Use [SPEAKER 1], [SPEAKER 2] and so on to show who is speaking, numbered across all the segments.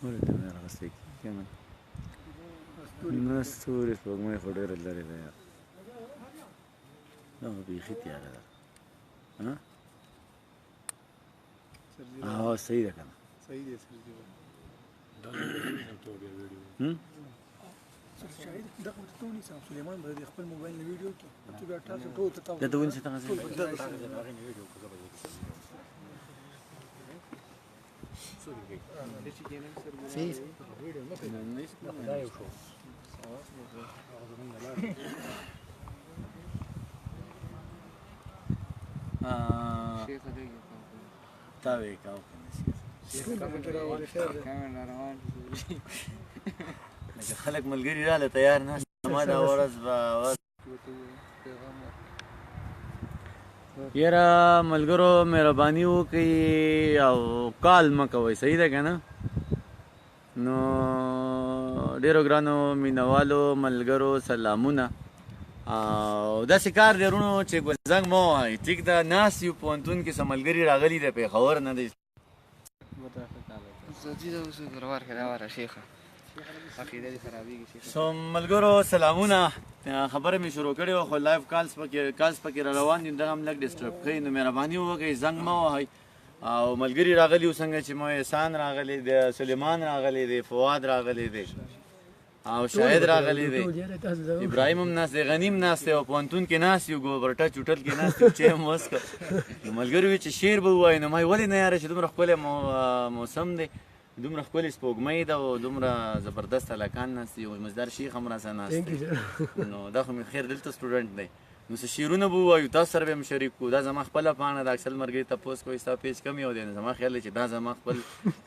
[SPEAKER 1] ولې ته مې راغستی کېږي نه ستوري سپوږمۍ خو ډېره لرې ده یار دا خو بیخي تیاره ده صحیح ده که نه
[SPEAKER 2] صحیح دی دغه ورته ونیسه سلیمان به د خپل موبایل نه ویډیو کړي ته بیا تاسو ټول ته
[SPEAKER 1] دا ته ونیسه دغه ځای تا وی کاو لکه خلک ملګري راله تیار ناست ما دا ورځ به یاره ملګرو مهرباني وکړئ او کال مه کوئ صحیح ده که نه نو ډېرو ګرانو مینهوالو ملګرو سلامونه او داسې کار دی وروڼو چې ګلزنګ مه ووایئ ټیک ده ناست یو پوهنتون کې څه ملګري راغلي دی پېښور نه دی سو ملګرو سلامونه خبره مې شروع کړې وه خو لایف کالز پکې را روان دي دغه هم لږ ډسټرب کوي نو مهرباني وکړئ زنګ مه وهئ او ملګري راغلي وو څنګه چې مو احسان راغلی دی سلیمان راغلی دی فواد راغلی دی او شاهد راغلی دی ابراهیم هم ناست دی غنیم ناست دی او پوهنتون کې ناست یو ګوبرټه چوټل کې ناست یو چای هم وڅښه نو ملګري وی چې شعر به ووایي نو ما ولې نه یاره چې دومره ښکلی موسم دی دومره ښکلې سپوږمۍ ده او دومره زبردست هلکان ناست دي یو مزدار شیخ هم راسره ناست دی نو دا خو مې خیر دلته سټوډنټ دی نو څه شعرونه به ووایو تاسو سره به هم شریک کړو دا زما خپله پاڼه ده اکثر ملګري تپوس کوي ستا پیج کم یو دی نو زما خیال دی چې دا زما خپل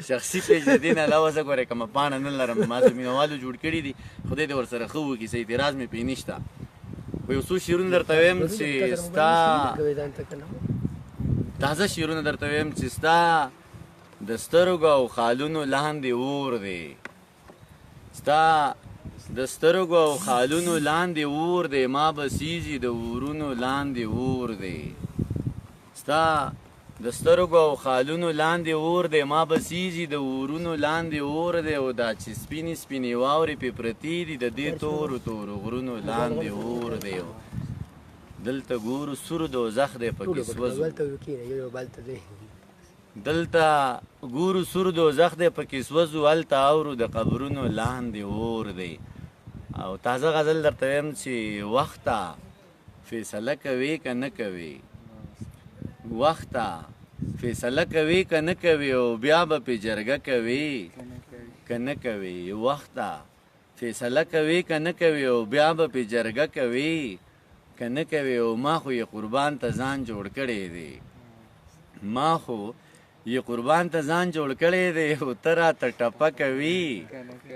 [SPEAKER 1] شخصي پیج دی دې نه علاوه زه ګورې کومه پاڼه نه لرم ما څه مینهوالو جوړ کړي دي خدای دې ورسره ښه وکړي څه اعتراض مې پرې نشته خو یو څو شعرونه درته وایم چې ستا تازه شعرونه درته وایم چې ستا د سترګو او خالونو لاندې اور دی ستا د سترګو او خالونو لاندې اور دی ما به سیزي د ورونو لاندې اور دی ستا د سترګو او خالونو لاندې اور دی ما به سیزي د ورونو لاندې اور دی او دا چې سپینې سپینې واورې پې پرتې دي د دې تورو تورو غرونو لاندې اور دی دلته ګورو سور دوزخ دی پکې سوځو دلته ګورو سور دوزخ دی پکې سوځو هلته اورو د قبرونو لاندې اور دی او تازه غزل درته وایم چې وخته فیصله کوي که نه کوي وخته فیصله کوي که نه کوي او بیا به پې جرګه کوي که نه کوي وخته فیصله کوي که نه کوي او بیا به پې جرګه کوي که نه کوي او ما خو یې قربان ته ځان جوړ کړی دی ما خو یې قربان ته ځان جوړ کړی دی او ته راته ټپه کوي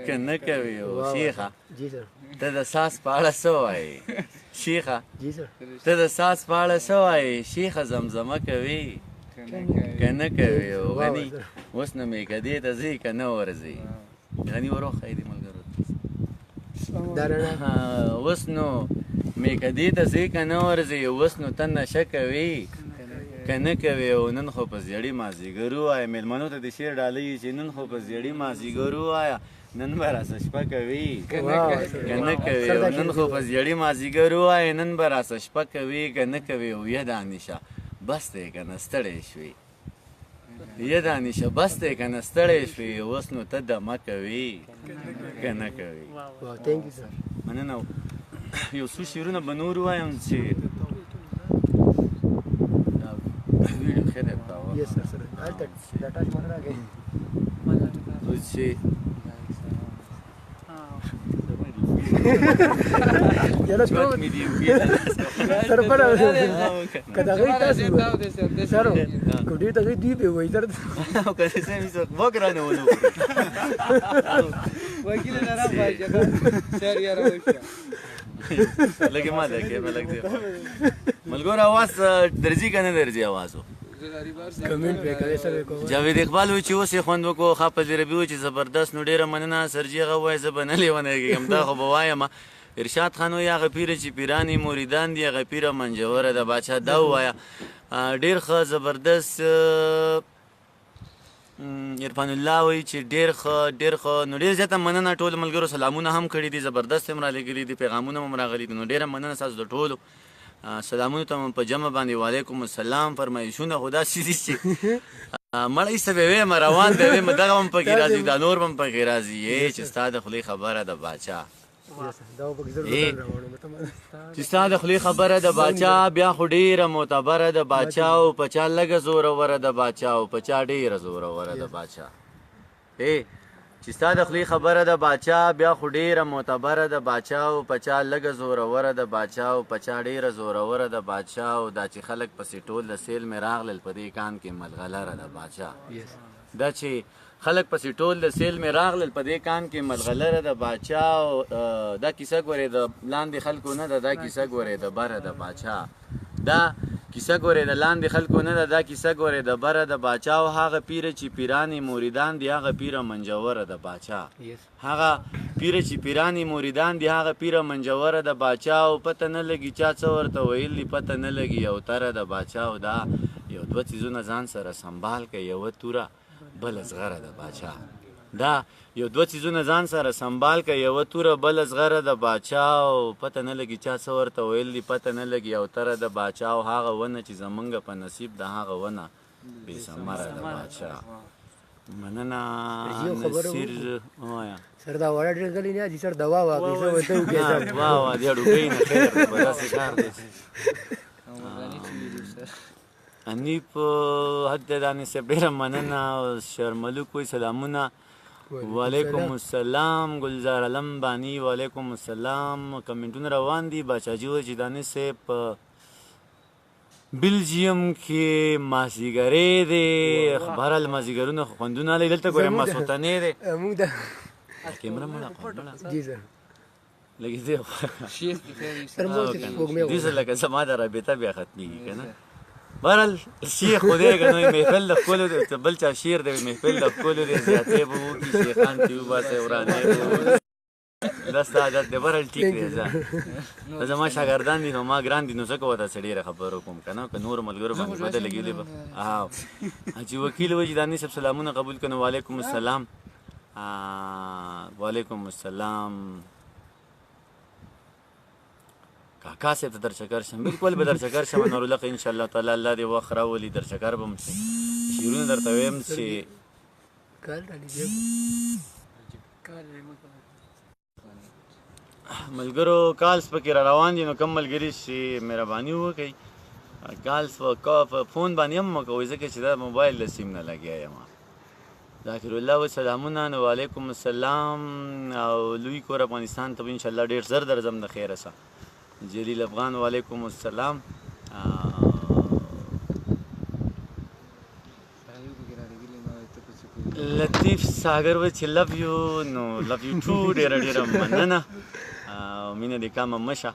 [SPEAKER 1] که نه کوي او شیخه ته د ساس په اړه څه وایې شیخه ته د ساس په اړه څه وایې شیخه زمزمه کوي که نه کوي او غني اوس نو میکدې ته ځي که نه ورځي غني ور وښایي دې ملګرو اوس نو میکدې ته ځي که نه ورځي اوس نو ته نشه کوي که نه کوي او نن خو په زیړي مازدیګر ووایه مېلمنو ته د شعر ډالۍ چې نن خو په زیړي مازدیګر ووایه نن به راسه شپه کوي که نه کوي او نن خو په زیړي مازدیګر ووایه نن به راسه شپه کوي که نه کوي او یه دانشه بس دی که نه ستړی شوې یه دانشه بس دی که نه ستړی شوې اوس نو ته دمه کوي که نه کوي مننه یو څو شعرونه به نور ووایم چې ویډیو خیر دی چې چوک مې دی وګرانه ونه لږې ما ده کې لږ دی ملګرو اواز درځي که نه درځي اوازو جاوید اقبال وی چې اوس یې خوند وکړو حافظ ربیع وی چې زبردست نو ډېره مننه سرجي هغه ووایه زه به نه لیونی کېږم دا خو به وایم ارشاد خان وایي هغه پیره چې پیران یې مریدان دي هغه پیره منجوره ده باچا دا ووایه ډېر ښه زبردست عرفان الله وایي چې ډېر ښه نو ډېر زیاته مننه ټولو ملګرو سلامونه هم کړي دي زبردست هم رالیږلي دي پیغامونه هم راغلي دي نو ډېره مننه ستاسو د ټولو سلامونو ته په جمع باندې وعلیکم السلام فرمایشونه خو داسې دي چې مړی څه به ویم روان به ویم دغه هم پکې راځي دا نور به هم پکې راځي چې ستا د خولې خبره د باچا چې ستا د خولې خبره د باچا بیا خو ډېره معتبره د باچا او په چا لږه زوروره د باچا او په چا ډېره زوروره د باچا چې ستا د خولې خبره د باچا بیا خو ډېره معتبره د باچا او په چا لږه زوروره د باچا او په چا ډېره زوروره د باچا او دا چې خلک پسې ټول د سیل مې راغلل په دې کان کې ملغلره د باچا دا چې خلک پسې ټول د سیل مې راغلل په دې کان کې ملغلره د باچا او دا کیسه ګورې د لاندې خلکو نه ده دا کیسه ګورې د بره د باچا دا کیسه ګورې د لاندې خلکو نه ده دا کیسه ګورې د بره د باچا او هغه پیره چې پیرانې موریدان دي هغه پیره منجوره د باچا هغه پیره چې پیرانې موریدان دي هغه پیره منجوره د باچا او پته نه لګي چا څه ورته ویل دي پته نه لګي یو تره د باچا او دا یو دوه څیزونه ځان سره سنبال که یوه توره بله زغره د باچا دا یو دوه څیزونه ځان سره سنبال که یوه توره بله زغره د باچا او پته نه لګي چا څه ورته ویل دي پته نه لګي یو تره د باچا او هغه ونه چې زمونږ په نصیب د هغه ونه بې ثمره د باچا مننه نصیر وایا
[SPEAKER 3] سر دا وړه ډېر غلی نه دي سر دوا واقعي زه ورته وکړم
[SPEAKER 1] واه دې ډوبې نه خیر به داسې کار دی انیپ حد دانې صاحب ډېره مننه شرملوک وایي سلامونه وعلیکم السلام گلزار علم بانی وعلیکم السلام کمنټونه روان دي باچاجي وایي چې دانې صاحب په بلجیم کې مازدیګری دی بهرحال مازدیګرونه خوندونه لري دلته ګورې ماسوتنې دی
[SPEAKER 3] موږ د
[SPEAKER 1] کیمره مړه
[SPEAKER 3] جی سر
[SPEAKER 1] لږ دې دې سره لکه زما د رابطه بیا ختمېږي که نه بهرحال شیخ خدای ګنوي محفل د ښکلو دی بل چا شعر دی محفل د ښکلو دی زیاتې به وکړي شیخان چې وباسئ ورانې به وکړي دا ستا عادت دی بهرحال ټیک دی دا زما شاګردان دي نو ما ګران دي نو ځکه ورته څه ډېره خبرو کوم که نه که نورو ملګرو باندې بده لګېدلې به چې وکیل وایي چې دانې صاحب سلامونه قبول کړه وعلیکم السلام وعلیکم السلام کاکا صاحب ته درچکر شم بلکل به درچکر شم نورالله ان شاء الله تعالی الله دې وخت راولي درچکر به م شي شعرونه درته ویم چې ملګرو کالس پکې را روان دي نو کم ملګري چې مهرباني وکړئ کالس په فون باندې هم مه کوئ ځکه چې دا موبایل د سیم نه لګیا یم ذاکر الله و سلامونه نو وعلیکم السلام او لوی کور افغانستان ته به انشاءالله ډېر زر درځم د خیره سه جلیل افغان وعلیکم السلام لطیف ساګر و چې لو یو نو لو یو ټو ډېره ډېره مننه مینه دې کامه مشه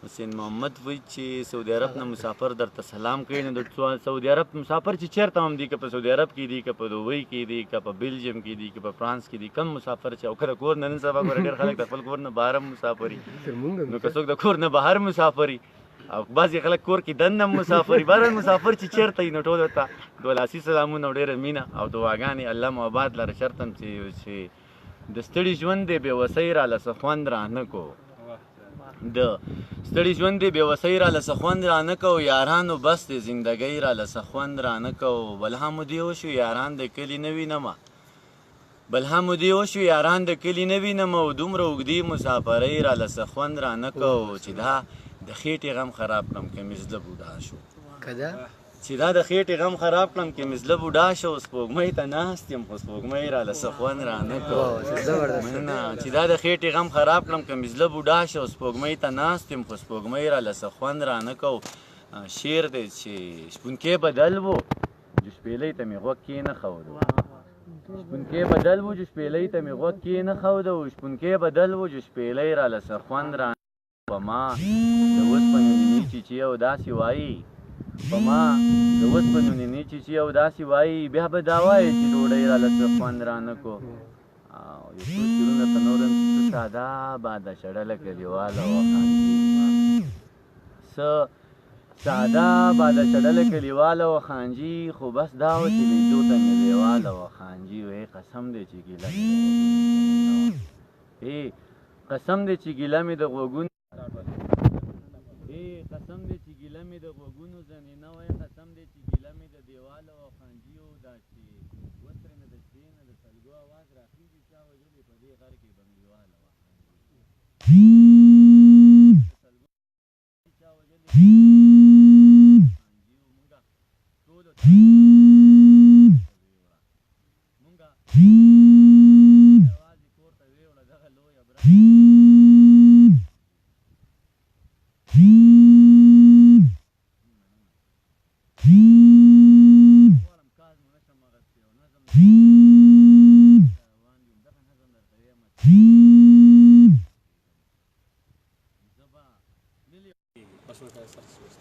[SPEAKER 1] حسین محمد وایي چې سعودي عرب نه مسافر درته سلام کوي نو د سعودي عرب مسافر چې چېرته هم دي که په سعودي عرب کې دي که په دوبۍ کې دي که په بلجیم کې دي که په فرانس کې دي کم مسافر چې او که د کور نه نن سبا ګوره ډېر خلک د خپل کور نه بهر هم مسافري نو که څوک د کور نه بهر مسافري او بعضې خلک کور کې دننه هم مسافري بهرحال مسافر چې چېرته وي نو ټولو ته دوه لاسي سلامونه او ډېره مینه او دعاګانې الله مو آباد لره شرط هم چې د ستړي ژوند دی بېوسۍ راله څه خوند رانه کو د ستړي ژوند دی بېوسۍ راله څه خوند رانه کو یارانو بس د زندګۍ راله څه خوند رانه کو بل هم دې وشو یاران د کلي نه وینمه بل هم دې وشو یاران د کلي نه وینمه او دومره اوږدې مسافرۍ راله څه خوند رانه کو چې دا د خېټې غم خراب کړم که مې زړه بوډا شو چې دا د خېټې غم خراب کړم که مې زړه بوډا شو سپوږمۍ ته ناست یم خو سپوږمۍ راله څه خوند رانه کو مننه چې دا د خېټې غم خراب کړم که مې زړه بوډا شو سپوږمۍ ته ناست یم خو سپوږمۍ راله څه خوند رانه کو شعر دی چې شپونکی بدل و جو شپېلۍ ته مې غوږ کېنښودو شپونکی بدل و جو شپېلۍ ته مې غوږ کېنښودو شپونکی بدل و جو شپېلۍ راله څه خوند رانه په ما د اوسپنو نینې چیچي او داسې وایي په ما د اوسپنو نینې چیچي او داسې وایي بیا به دا وایي چې ډوډۍ راله څه خوند رانه کو او یو څو شعرونه ته نور هم چې څه ساده باده شړه لکه دیواله وخاندي ساده باده چړله کلیواله و خانجي خو بس دا و چې لیدو ته مې لیواله و خانجي وی قسم دی چې ګیله قسم دی چې ګیله مې د غوږونو قسم دی چې ګیله مې د غوږونو زنینه وی قسم دی چې ګیله مې د دیواله و خانجي و دا چې وترې نه د شپې نه د سلګو اواز راخېږي چا وژلې په دې غر کې بنګړیواله وه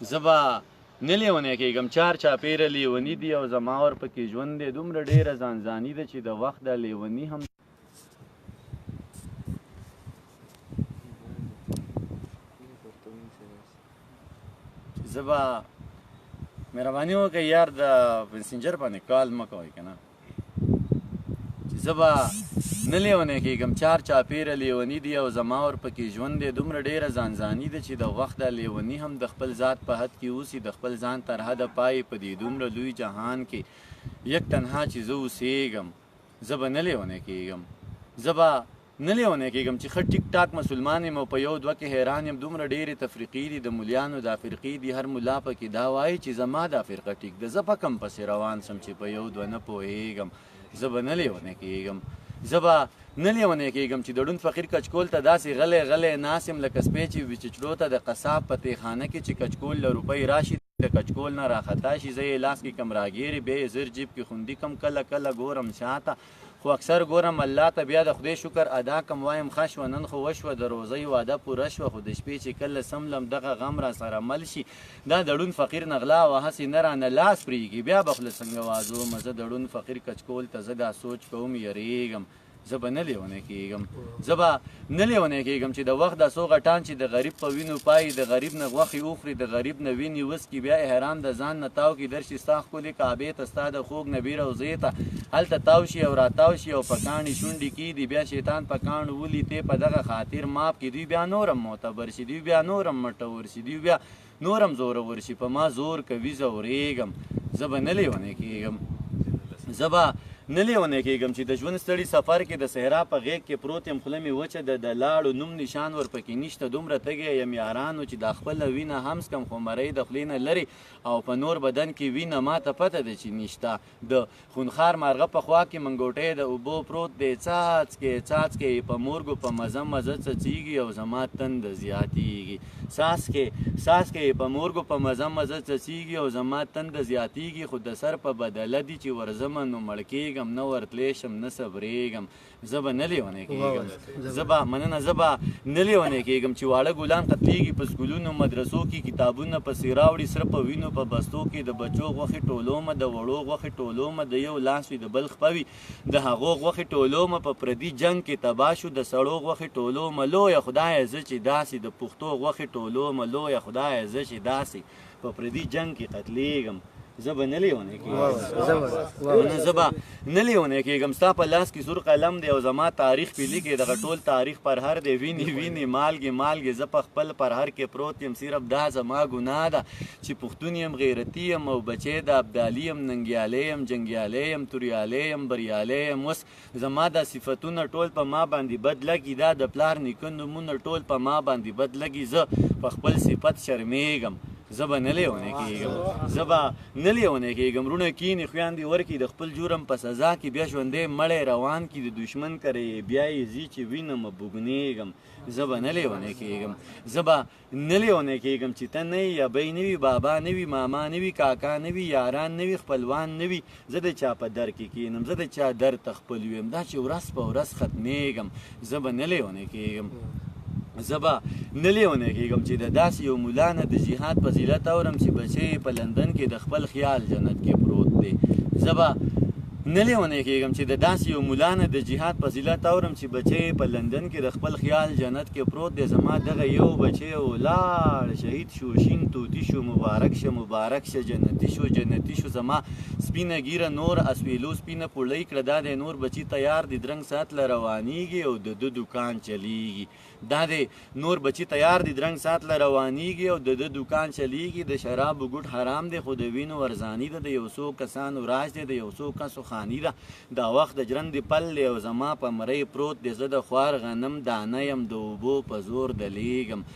[SPEAKER 1] زبا نه لیونی کېږم چار چاپېره لیوني دي او زما ورپکې ژوند دی دومره ډېره ځانځاني ده چې د وخت دا لیوني هم زبا مهرباني وکړئ یار د مسنجر باندې کال مه کوئ که نه زبا نه لیونی کېږم چار چاپېره لیوني دي او زما ورپکې ژوند دی دومره ډېره ځانځاني ده چې د وخت دا لیوني هم د خپل ذات په حد کې اوسي د خپل ځان تر حده پایې په دې دومره لوی جهان کې یک تنها چې زه اوسېږم زه به نه لیونی کېږم زه به نه لیونی کېږم چې ښه ټیک ټاک مسلمان یم او په یو دوه کې حیران یم دومره ډېرې تفریقې دي د ملیانو دا فرقې دي هر ملا پکې دا وایي چې زما دا فرقه ټیک ده زه په کم پسې روان سم چې په یو دوه نه پوهېږم زه به نه لیونی کېږم زه به نه لیونی کېږم چې د ړوند فقیر کچکول ته داسې غلی غلی ناست یم لکه سپی چې وچچړو ته د قصاب په تېخانه کې چې کچکول له روپۍ راشي د کچکول نه راخطا شي زه یې لاس کې کم راګیرې بیا یې زر جیب کې خوندي کم کله کله ګورم شاته خو اکثر ګورم الله ته بیا د خدای شکر ادا کم وایم ښه شوه نن خو وشوه د روزۍ واده پوره شوه خو د شپې چې کله سملم دغه غم را سره مل شي دا د ړوند فقیر نغلا وه هسې نه رانه لاس پرېږي بیا به خوله څنګه وازومه زه د ړوند فقیر کچکول ته زه دا سوچ کوم یریږم زه به نه لیونی کېږم زه به نه لیونی کېږم چې د وخت دا څو غټان چې د غریب په وینو پایي د غریب نه غوښې وخوري د غریب نه وینې وڅکي بیا احرام د ځان نه تاو کړي درشي ستا ښکلې کعبې ته ستا د خوږ نبي روضې ته هلته تاو شي او راتاو شي او په کاڼي شونډې کېږدي بیا شیطان په کاڼو ولیتې په دغه خاطر ماپ کړي دوی بیا نورم معتبر شي دوی بیا نورم مټور شي دوی بیا نورم زورور شي په ما زور کوي زورېږم زه به نه لیونی کېږم زه به نه لیونی کېږم چې د ژوند ستړي سفر کې د صحرا په غیږ کې پروت یم خوله مې وچه د لاړو نوم نشان ورپکې نشته دومره تږی یم یارانو چې دا خپله وینه هم څکم خو مرۍ د خولې نه لرې او په نور بدن کې وینه ماته پته ده چې نشته د خونخار مارغه په خوا کې منګوټی د اوبو پروت دی څاڅکې څاڅکې په مورګو په مزه مزه څڅېږي او زما تنده زیاتېږي څاڅکې په مورګو په مزه مزه څڅېږي او زما تنده زیاتېږي خو د سر په بدله دي چې ورځمه نو مړ کېږم نه ورتلی شم نه صبرېږم زه به نه لیونی کېږم مننه زه به نه لیونی کېږم چې واړه ګلان قتلېږي په سکولونو مدرسو کې کتابونه پسې راوړي سره په وینو په بستو کې د بچو غوښې ټولومه د وړو غوښې ټولومه د یو لاس وي د بل خپه وي د هغو غوښې ټولومه په پردي جنګ کې تباه شو د سړو غوښې ټولومه لویه خدایه زه چې داسې د پښتو غوښې ټولومه لویه خدایه زه چې داسې په پردي جنګ کې قتلېږم زه به نه لیونی کېږم زه به نه لیونی کېږم ستا په لاس کې سور قلم دی او زما تاریخ پې لیکې دغه ټول تاریخ پر هر دی وینې وینې مالګې مالګې زه په خپل پر هر کې پروت یم صرف دا زما ګناه ده چې پښتون یم غیرتي یم او بچی د ابدالي یم ننګیالی یم جنګیالی یم توریالی یم بریالی یم اوس زما دا صفتونه ټول په ما باندې بد لګي دا د پلار نیکه نومونه ټول په ما باندې بد لګي زه په خپل صفت شرمېږم زه به نه لیونی کېږم زه به نه لیونی کېږم وروڼه کښېني خویندې ورکړي د خپل جرم په سزا کې بیا ژوندی مړی روان کړي د دشمن کره یې بیا یې ځي چې وینم بوږنېږم زه به نه لیونی کېږم زه به نه لیونی کېږم چې ته نه یې ابۍ نه وي بابا نه وي ماما نه وي کاکا نه وي یاران نه وي خپلوان نه وي زه د چا په در کې کښېنم زه د چا در ته خپل ویم دا چې ورځ په ورځ ختمېږم زه به نه لیونی کېږم زه به نه لیونی کېږم چې د داسې یو ملا نه د جهاد فضیلت اورم چې بچی په لندن کې د خپل خیال جنت کې پروت دی زه به نه لیونی کېږم چې د داسې یو ملا نه د جهاد فضیلت اورم چې بچی په لندن کې د خپل خیال جنت کې پروت دی زما دغه یو بچی ولاړ شهید شو شین توتي شو مبارک شه جنتي شو زما سپینه ګیره نور اسویلو سپینه پوړۍ کړه دا دی نور بچی تیار دی درنګ ساعت له روانیږي او د دکان چلیږي دا دی نور بچی تیار دی درنګ ساعت له روانیږي او د دکان چلیږي د شرابو ګوټ حرام دی خو د وینو ارزاني ده د یو څو کسانو راج دی د یو څو کسو خاني ده دا وخت د ژرندې پل دی او زما په مرۍ پروت دی زه د خوار غنم دانه یم د اوبو په زور دلیږم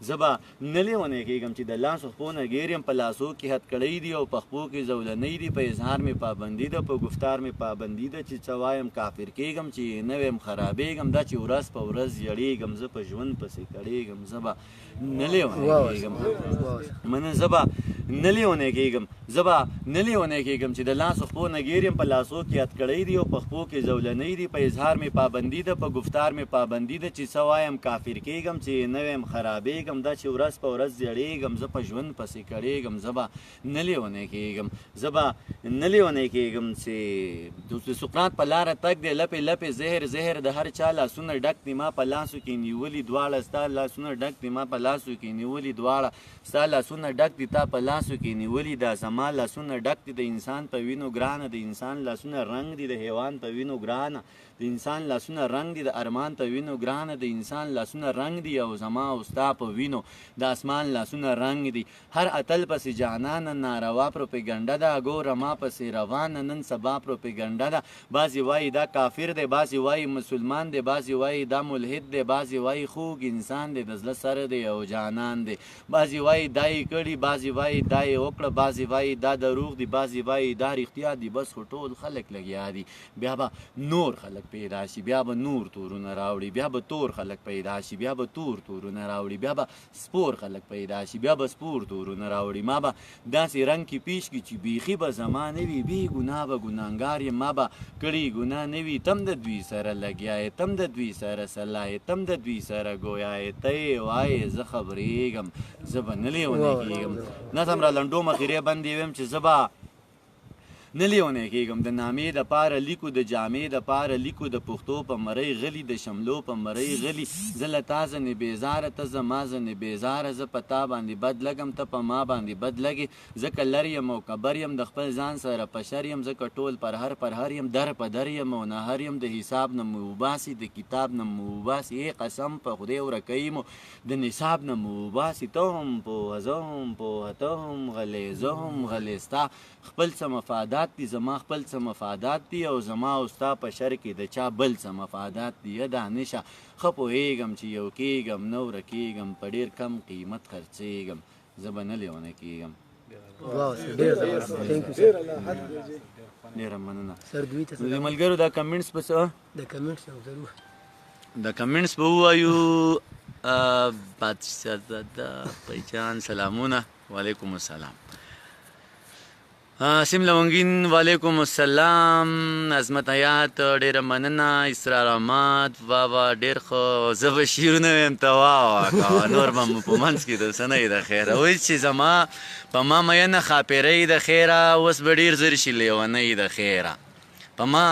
[SPEAKER 1] زه به نه لیونی کېږم چې د لاسو خپو نه ګیر یم په لاسو کې هتکړۍ دي او په خپو کې زولنۍ دي په اظهار مې پابندي ده په گفتار مې پابندي ده چې څه وایم کافر کېږم چې نه ویم خرابېږم دا چې ورځ په ورځ یړېږم زه په ژوند پسې کړېږم زه به نه لیونی کېږم چې د لاسو خپو نه ګیر یم په لاسو کې هتکړۍ دي او په خپو کې زولنۍ دي په اظهار مې پابندي ده په گفتار مې پابندي ده چې څه وایم کافر کېږم چې نه ویم خرابېږم دا چې ورځ په ورځ یړېږم زه په ژوند پسې کړېږم زه به نه لیونی کېږم چې د سقراط په لاره تګ دی لپې زهر د هر چا لاسونه ډک دي ما په لاسو کې نیولي دواړه ستا لاسونه ډک دي ما په لاسو کې نیولي دواړه ستا لاسونه ډک دي تا په لاسو کې نیولي دا زما لاسونه ډک دي د انسان په وینو ګرانه د انسان لاسونه رنګ دي د حیوان په وینو ګرانه د انسان لاسونه رنګ دي د ارمان په وینو ګرانه د انسان لاسونه رنګ دي او زما او ستا په وینو د اسمان لاسونه رنګ دي هر اتل پسې جانانه ناروا پروپیګنډه ده ګوره ما پسې روانه نن سبا پروپیګنډه ده بعضې وایي دا کافر دی بعضې وایي مسلمان دی بعضې وایي دا ملحد دی بعضې وایي خوږ انسان دی د زړه سره دی او جانان دی بعضې وایي دا یې کړي بعضې وایي دا یې وکړه بعضې وایي دا دروغ دی بعضې وایي دا رښتیا دی بس خو ټول خلک لګیا دي بیا به نور خلک پیدا شي بیا به نور تورونه راوړي بیا به تور خلک پیدا شي بیا به تور تورونه راوړي بیا به سپور خلک پیدا شي بیا به سپور تورونه راوړي ما به داسې رنګ کې پیش کړي چې بیخي به زما نه وي بې ګناه به ګناهګار یم ما به کړي ګناه نه وي تم د دوی سره لګیا یې تم د دوی سره سلا یې تم د دوی سره ګویا یې ته یې وایې زه خبرېږم زه به نه لیونی کېږم نظم را لنډو مخیرې بندې ویم چې زه به نه لیونی کېږم د نامې دپاره لیکو د جامې دپاره لیکو د پښتو په مرۍ غلي د شملو په مرۍ غلي زه له تا ځنې بېزاره ته زما ځنې بېزاره زه په تا باندې بد لګم ته په ما باندې بد لګې ځکه لر یم او کبر یم د خپل ځان سره پشر یم ځکه ټول پرهر یم در په در یم او نهر یم د حساب نه مو وباسي د کتاب نه مو وباسي ای قسم په خدای ورکوي مو د نصاب نه مو وباسي ته هم پوهه زه هم پوهه ته هم غلې زه هم غلې ستا خپل څه مفادات دي زما خپل څه مفادات دي او زما او ستا په شر کې د چا بل څه مفادات دي دا نشه ښه پوهېږم چې یو کېږم نه ورکېږم په ډېر کم قیمت خرڅېږم زه به نه لیونی کېږم ډېره مننه د ملګرو دا کمنټس په څه د کمنټس به ووایو بادشاهزاده پهچان سلامونه وعلیکم السلام سیم لونګین وعلیکم السلام عظمت حیات ډېره مننه اسرار احمد واه ډېر ښه زه به شعرونه ویم ته واه کوه نور به مو په منځ کې د څه نه یې د خیره وایي چې زما په ما میینه ښاپېرۍ د خیره اوس به ډېر زر شي لیونۍ د خیره په ما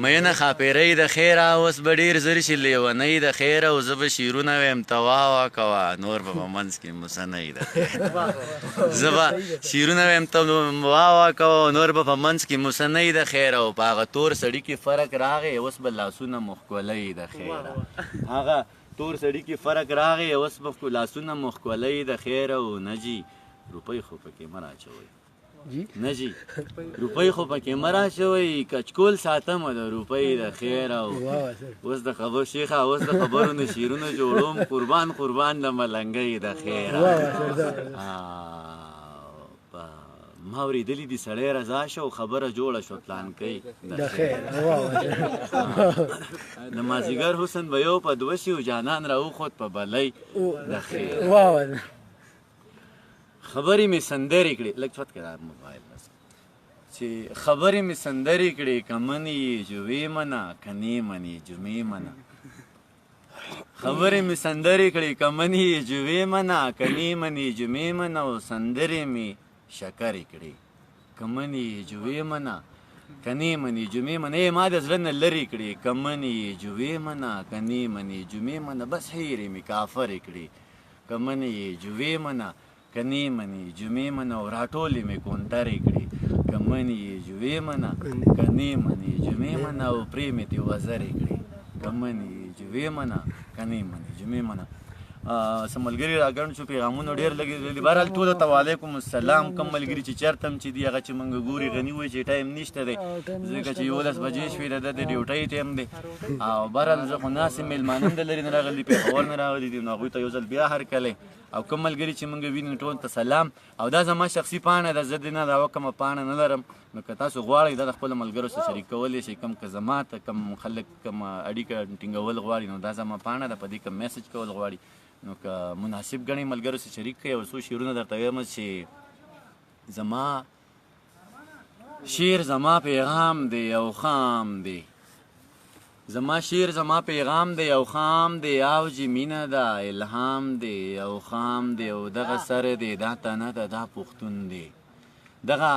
[SPEAKER 1] میینه ښاپېرۍ د خیره اوس به ډېر زر شي لیونۍ د خیره او زه به شعرونه ویم ته واه کوه نور به په منځ کې مو څه نه یې د خیره زه به شعرونه ویم ته واه کوه نور به په منځ کې مو څه نه یې د خیره او په هغه تور سړي کې فرق راغی اوس به لاسونه مو ښکلۍ د خیره هغه تور سړي کې فرق راغی اوس به لاسونه مو ښکلۍ د خیره او نه جي روپۍ خو پکې مه راچوئ نه جي روپۍ خو پکې مه راچوئ کچکول ساتمه د روپۍ د خیره او اوس د خبر شیخه اوس د خبرو نه شعرونه جوړوم قربان د ملنګۍ د خیره ما اورېدلي دي سړی رضا شه او خبره جوړه شوه پلانکۍ د خیر د مازدیګر حسن به یو په دوه شي او جانان راوخوت په بلۍ د خیر خبرې مې سندرې کړې لږ چوت کړه موبایل چې خبرې مې سندرې کړې که منې جوې منه که نه منې جمعې منه خبرې مې سندرې کړې که منې جوې منه که نه منې جمعې منه او سندرې مې شکرې کړې که منې جوې منه که نه منې جمعې منه ما د زړه نه لرې کړې که منې جوې منه که نه منې جمعې منه بس هیرې مې کافرې کړې که منې جوې منه که نه منې جمعې منه او راټولې مې کونترې کړې که منې جوې منه که نه منې جمعې منه او پرې مې تې وزرې کړې که منې جوې منه که نه منې جمعې منه څه ملګري راګڼ شو پیغامونه ډېر لګېدلي بهرحال ټولو ته وعلیکم السلام کوم ملګري چې چېرته هم چې دي هغه چې موږ ګوري غني وایي چې ټایم نشته دی ځکه چې 11 بجې شوې د ده د ډیوټۍ ټایم دی او بهرحال زه خو ناست یم میلمانه هم د لرې نه راغلي پېښور نه راغلي دي نو هغوی ته یو ځل بیا هرکلی او کوم ملګري چې موږ ویني ټولو ته سلام او دا زما شخصي پاڼه ده زه د نه دا کومه پاڼه نه لرم نو که تاسو غواړئ دا د خپلو ملګرو سره شریکولی شئ کوم که زما ته کوم خلک کوم اړیکه ټینګول غواړي نو دا زما پاڼه ده په دې کوم میسج کول غواړي نو که مناسب ګڼئ ملګرو سره شریک کړئ او څو شعرونه درته وایم چې زما شعر زما پیغام دی او خام دی زما شعر زما پیغام دی او خام دی او چې مینه ده الهام دی او خام دی او دغه سر دی دا تنه ده دا پښتون دی دغه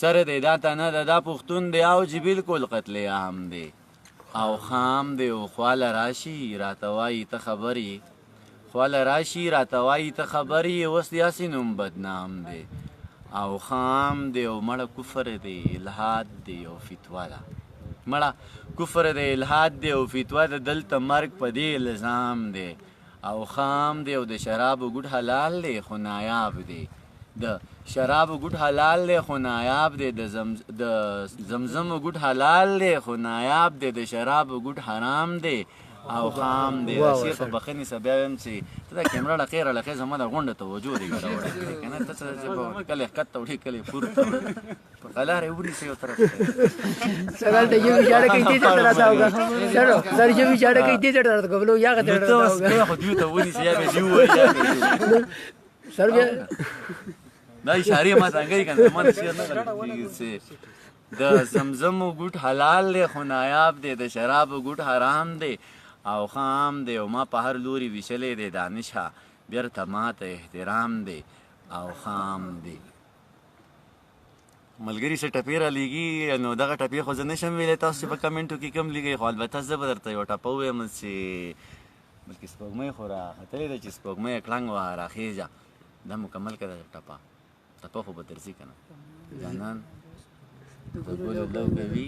[SPEAKER 1] سر دی دا تنه ده دا پښتون دی او چې بالکل قتل عام دی او خام دی او خواله راشي راته وایي ته خبرې خواله راشي راته وایي ته خبرې اوس داسې نوم بدنام دی او خام دی او مړه کفر دی الحاد دی او فتوا ده مړه کفر دی الحاد دی او فتوا ده دلته مرګ په دې الزام دی او خام دی او د شرابو ګوټ حلال دی خو نایاب دی د شرابو ګوټ حلال دی خو نایاب دی د زمزمو ګوټ حلال دی خو نایاب دی د شرابو ګوټ حرام دی او خام دی شعر په بخښنې سره بیا وایم چې ته دا کیمره لقې رالقې زما د غونډه توجه دی ګډوډه کړې که نه ته څه کله ښکته وړې کله یې پورته وړې په قلاره یې وړي څه یو طرف
[SPEAKER 3] सगळं ते येऊ शाळा काही ते चढ राहता होगा सर येऊ शाळा काही ते चढ राहता गबलो या का चढ राहता
[SPEAKER 1] होगा خو دیو ته ونیسي یا به دیو وایي یا به
[SPEAKER 3] सर बे
[SPEAKER 1] دا اشارې ما څنګه که نه ما د شعر نه غلطېږي چې د زمزمو ګوټ حلال دی خو نایاب دی د شرابو ګوټ حرام دی او خام دی او ما په هر لوري ویشلی دی دانش ها بیرته ماته احترام دی او خام دی ملګري څه ټپې رالیږي نو دغه ټپې خو زه نشم ویلی تاسو چې په کمنټو کې کوم لیږئ خو البته زه به درته یو ټپه ووایم چې بلکې سپوږمۍ خو راختلې ده چې سپوږمۍ کړنګ وه راخېږه دا مکمل که ده ټپه خو به درځي که نه جانان د ګلو لو کوي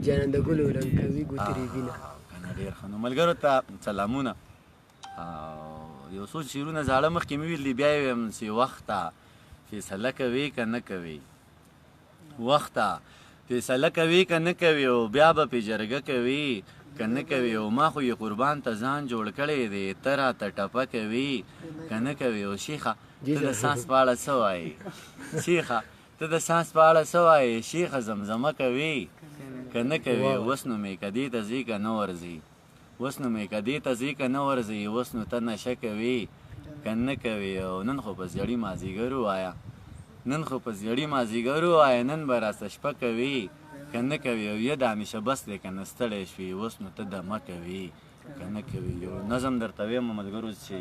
[SPEAKER 3] جانان د ګلو لو کوي ګوترې وینه
[SPEAKER 1] ډېر ښه نو ملګرو ته سلامونه یو څو شعرونه زاړه مخکې مې ویل دي بیا یې ویم چې وخته فیصله کوي که نه کوي وخته فیصله کوي که نه کوي او بیا به پې جرګه کوي که نه کوي او ما خو یې قربان ته ځان جوړ کړی دی ته راته ټپه کوي که نه کوي او شیخه ته د ساس په اړه څه وایې شیخه ته د ساس په اړه څه وایې شیخه زمزمه کوي که نه کوي اوس نو مې که دې ته ځي که نه ورځي اوس نو مې که دې ته ځي که نه ورځي اوس نو ته نشه کوي که نه کوي او نن خو په زیړي مازدیګر ووایه نن خو په زیړي مازدیګر ووایه نن به راسته شپه کوي که نه کوي او یه دانشه بس دی که نه ستړی شوي اوس نو ته دمه کوي که نه کوي یو نظم درته ویم ملګرو چې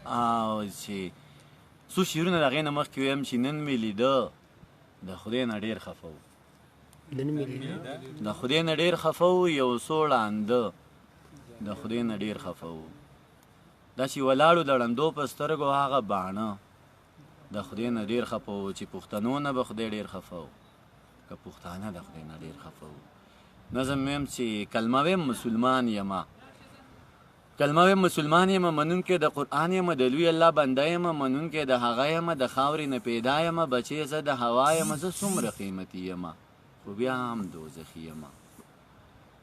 [SPEAKER 1] او چې څو شعرونه د هغې نه مخکې ویم چې نن مې لیده د خدای نه ډېر خفه و د خدای نه ډېر خفه و یو څو ړانده د خدای نه ډېر خفه و دا چې ولاړو د ړندو په سترګو هغه باڼه د خدای نه ډېر خفه و چې پښتنو نه به خدای ډېر خفه و که پښتانه د خدای نه ډېر خفه و نظم ویم چې کلمه ویم مسلمان یمه کلمه ویم مسلمان یم منونکی د قرآن یم د لوی الله بنده یم منونکی د هغه یم د خاورې نه پیدا یم بچې زه د هوا یم زه څومره قیمتي یم خو بیا هم دوزخي یم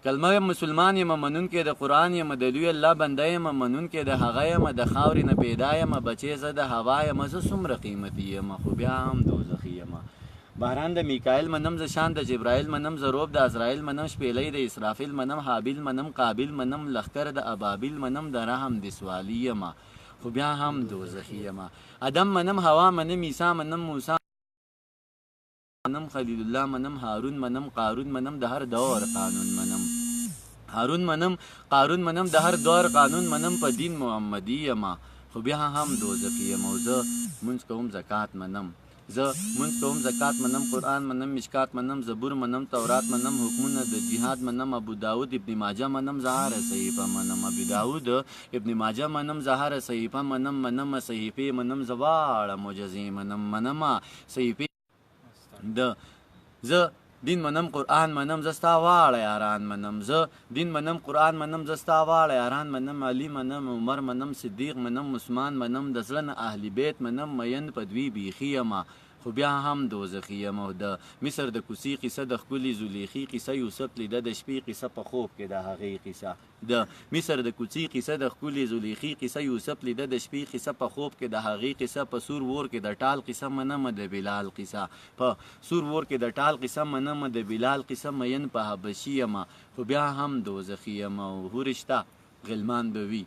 [SPEAKER 1] کلمه ویم مسلمان یم منونکی د قرآن یم د لوی الله بنده یم منونکی د هغه یم د خاورې نه پیدا یم بچې زه د هوا یم زه څومره قیمتي یم خو بیا هم دوزخي یم بهران د میکایل منم زه شان د جبرائیل منم زه روب د عزرائیل منم شپېلۍ د اسرافیل منم حابیل منم قابیل منم لښکر د ابابیل منم د رحم د سوالی یمه خو بیا هم دوزخي یمه ادم منم هوا منم عیسی منم موسی منم خلیل الله منم هارون منم قارون منم د هر دور قانون منم هارون منم قارون منم د هر دور قانون منم په دین محمدي یمه خو بیا هم دوزخي یم او زه مونځ کوم زکات منم زه مونځ کوم زکات منم قرآن منم مشکات منم زبور منم تورات منم حکمونه د جهاد منم ابو داود ابن ماجه منم زهر صحیفه منم ابو داود ابن ماجه منم زهر صحیفه منم صحیفې منم زواړه معجزې منم صحیفې زه دین منم قرآن منم زستا واړه یاران منم زه دین منم قرآن منم زستا واړه یاران منم علي منم عمر منم صدیق منم عثمان منم د زړه نه اهل بیت منم مین په دوی بیخي یمه خو بیا هم دوزخي یم او د مصر د کوڅې قصه د ښکلي زلیخي قصه یوسف لیده د شپې قصه په خوب کې د هغې قصه د مصر د کوڅې قصه د ښکلي زلیخي قصه یوسف لیده د شپې قصه په خوب کې د هغې قصه په سور ور کې د ټال قصه منم د بلال قصه په سور ور کې د ټال قصه منم د بلال قصه مین په حبشي یمه خو بیا هم دوزخي یم او هورشته غلمان به وي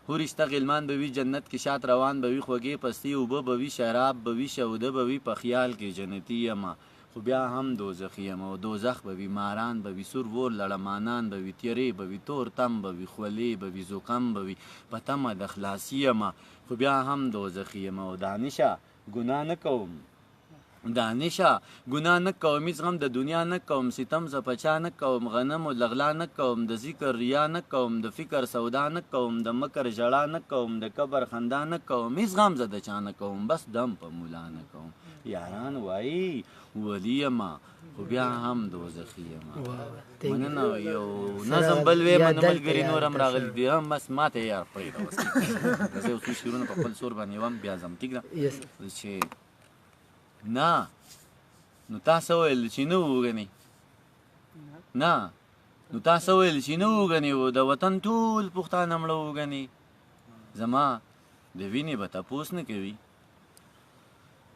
[SPEAKER 1] هورشته غلمان به وي جنت کې شات روان به وي خوږې پستې اوبه به وي شراب به وي شوده به وي په خیال کې جنتي یمه خو بیا هم دوزخي یم او دوزخ به وي ماران به وي سور ور لړمانان به وي تیرې به وي تور تم به وي خولې به وي زکام به وي په تمه د خلاصي یمه خو بیا هم دوزخي یم او دانشه ګناه نه کوم دانشه ګناه نه کوم هېڅ غم د دنیا نه کوم ستم ز پچا نه کوم غنم و لغلا نه کوم د ذکر ریا نه کوم د فکر سودا نه کوم د مکر ژړا نه کوم د قبر خندا نه کوم هېڅ غم زه د چا نه کوم بس دم په مولا نه کوم یاران وایي ولی یمه خو بیا هم دوزخي یمه مننه یو نظم بل وی منه ملګري نور هم راغلي دي هم بس ماته یار پرېږده اوس زه یو څو شعرونه په خپل سور باندې وم بیا ځم ټیک ده چې نه نو تاسو ویل چې نه وګنئ نه نو تاسو ویل چې نه وګنئ د وطن ټول پښتانه مړه وګنئ زما د وینې به تپوس نه کوي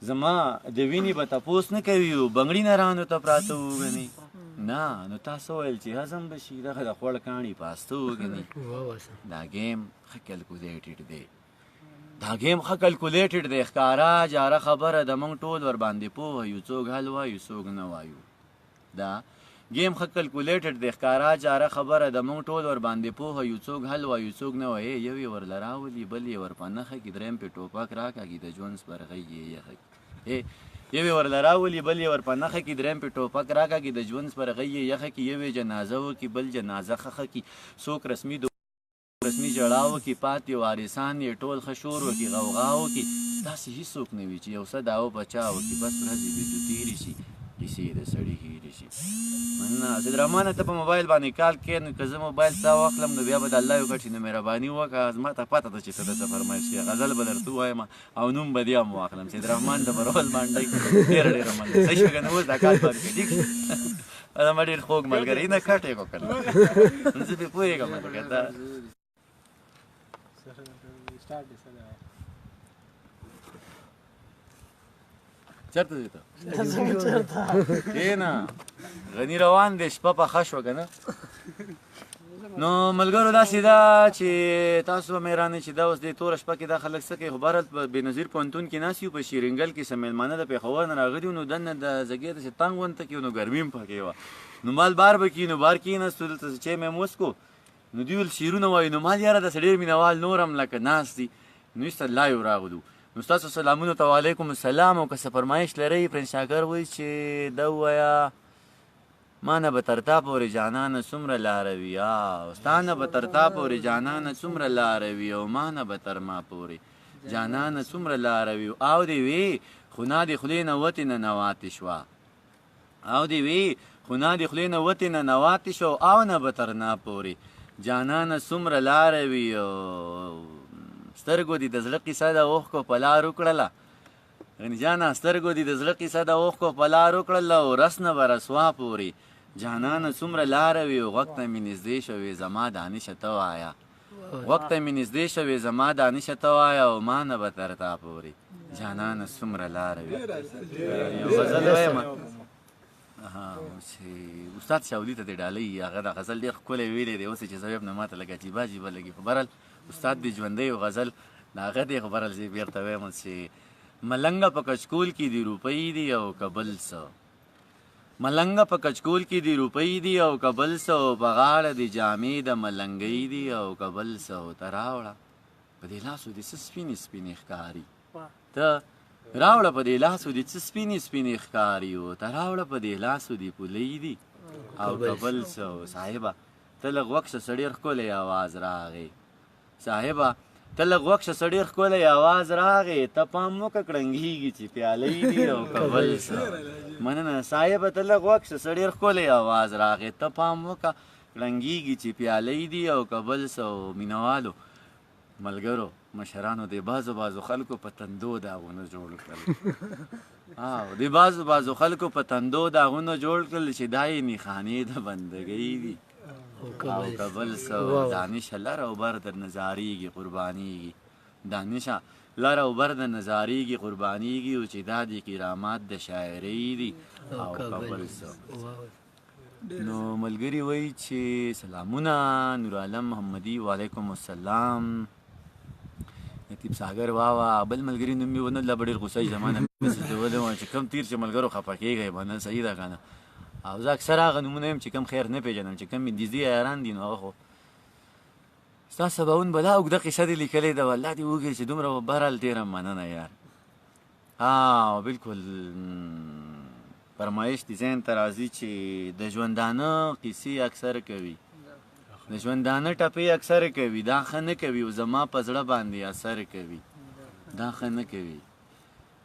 [SPEAKER 1] زما د وینې به تپوس نه کوي او بنګړي نرانو ته پراته وګنئ نه نو تاسو ویل چې هضم به شي دغه د خوړ کاڼي پاسته وګنئ دا گیم ښه کیلکولیټډ دی دا گیم ښه کلکولیټډ دی ښکاره جاره خبره د موږ ټول ورباندې پوه یو څوک حل وایو څوک نه وایو دا گیم ښه کلکولیټډ دی ښکاره جاره خبره د موږ ټول ورباندې پوه یو څوک حل وایو څوک نه وایي یو یې ورله راولي بل یې ور په نښه کي دریم پې ټوپک راکاږي د ژوند سپرغۍ یې یخه یو یې ورله راولي بل یې ور په نښه کي دریم پې ټوپک راکاږي د ژوند سپرغۍ یې یخه کي یو یې جنازه وکړي بل جنازه خښه کي څوک رسمي ژړا وکړي پاتې وارثان یې ټول ښه شور وکړي غوغا وکړي داسې هېڅوک نه وي چې یو څه داو بچا وکړي بس ورځې بېدو تېرې شي کیسې د سړي هېرې شي مننه سیدرحمانه ته په موبایل باندې کال کې نو که زه موبایل ستا واخلم نو بیا به د الله یو ګټي نو مهرباني وکړه زما ته پته ده چې ته داسې فرمایش کوې غزل به درته ووایم او نوم به دې هم واخلم سیدرحمان د برول مانډۍ ډېره ډېره مننه صحیح شوه که نه اوس دا کال بند کړه ټیک زما ډېر خوږ ملګری نه کټ یې وکړه زه پرې پوهېږم لکه دا چرته دی ته کښېنه غني روان دی شپه پخه شوه که نه نو ملګرو داسې ده چې تاسو به مېرانې چې دا اوس دې توره شپه کې دا خلک څه کوي خو بهرحال په بېنظیر پوهنتون کې ناست یو په شیرینګل کې څه مېلمانه د پېښور نه راغلي وو نو دننه د زګې داسې تنګ ونته کې نو ګرمي هم پکې وه نو مال بار به کي نو بار کېناستو دلته چای مې وڅکو نو دوی ویل شعرونه وایي نو مال یاره داسې ډېر مینهوال نور هم لکه ناست دي نو ایسته لایو راغلو نو ستاسو سلامونو ته وعلیکم السلام او که څه فرمایش لرئ پرنس شاکر وایي چې ده ووایه ما نه به تر تا پورې جانانه څومره لاره وي او ستا نه به تر تا پورې جانانه څومره لاره وي او ما نه به تر ما پورې جانانه څومره لاره وي او دې وي خو نه دې خولې نه وتې نه نواتې شوه او دې وي خو نه دې خولې نه وتې نه نواتې شوه او نه به تر نه پورې جانانه څومره لاره وي او سترګو دې د زړه قیصه د اوښکو په لار وکړله غني جانه سترګو دې د زړه قیصه د اوښکو په لار وکړله او رس نه به رسوا پورې جانانه څومره لاره وي او غوږ ته مې نږدې شوې زما دانشه ته وایه غوږ ته مې نږدې شوې زما دانشه ته وایه او ما نه به تر تا پورې جانانه څومره لاره وي یو غزل وایم چې استاد شاولي ته دې ډالۍ هغه د غزل ډېر ښکلی ویلی دی اوس یې چې زه ویم نه ما ته لږ عجیبه عجیبه لګي خو بهرحال استاد دې ژوندی و غزل د هغه دی خو بهرحال زه یې بېرته وایم چې ملنګه په کچکول کې دي روپۍ دي او که بل څه ملنګه په کچکول کې دي روپۍ دي او که بل څه په غاړه دي جامې د ملنګۍ دي او که بل څه ته راوړه په دې لاسو دې څه سپینې سپینې ښکاري ته راوړه په دې لاسو دې څه سپینې سپینې ښکاري و ته راوړه په دې لاسو دې پولۍ دي او که بل څه صاحبه ته لږ وکشه څه ډېر ښکلی اواز راغی صاحبه ته لږ وکشه څه ډېر ښکلی اواز راغی ته پام وکړه کړنګېږي چې پیالۍ دي او که بل څه مننه صاحبه ته لږ وکشه څه ډېر ښکلی اواز راغی ته پام وکړه کړنګېږي چې پیالۍ دي او که بل څه مینهوالو ملګرو مشرانو د بعضو خلکو په تندو داغونه جوړ کړل د بعضو خلکو په تندو داغونه جوړ کړل چې دا یې نښانې د بندګۍ دي او که بل څه دانشه لر او بر در نظارېږي قربانېږي دانشه لر او بر در نظارېږي قربانېږي او چې دا د کرامات د شاعرۍ دي او که بل څه نو ملګري وایي چې سلامونه نورعالم محمدي وعلیکم السلام نتیب ساګر واوا بل ملګري نوم مې ونه لا ډېر غوسه زمانه میسج وله چې کم تیر چې ملګرو خفه کېږئ باندې صحیح ده که نه او زه اکثر هغه نومونه یم چې کم خیر نه پېژنم چې کم مې دیزي یاران دي نو هغه خو ستا سباون به دا اوږده قصه دې لیکلې ده والله دې وګورې چې دومره بهرحال ډېره مننه یار بالکل فرمایش دې ذهن ته راځي چې د ژوندانه قصې اکثر کوي د ژوندانه ټپې اکثر کوي دا ښه نه کوي او زما په زړه باندې اثر کوي دا ښه نه کوي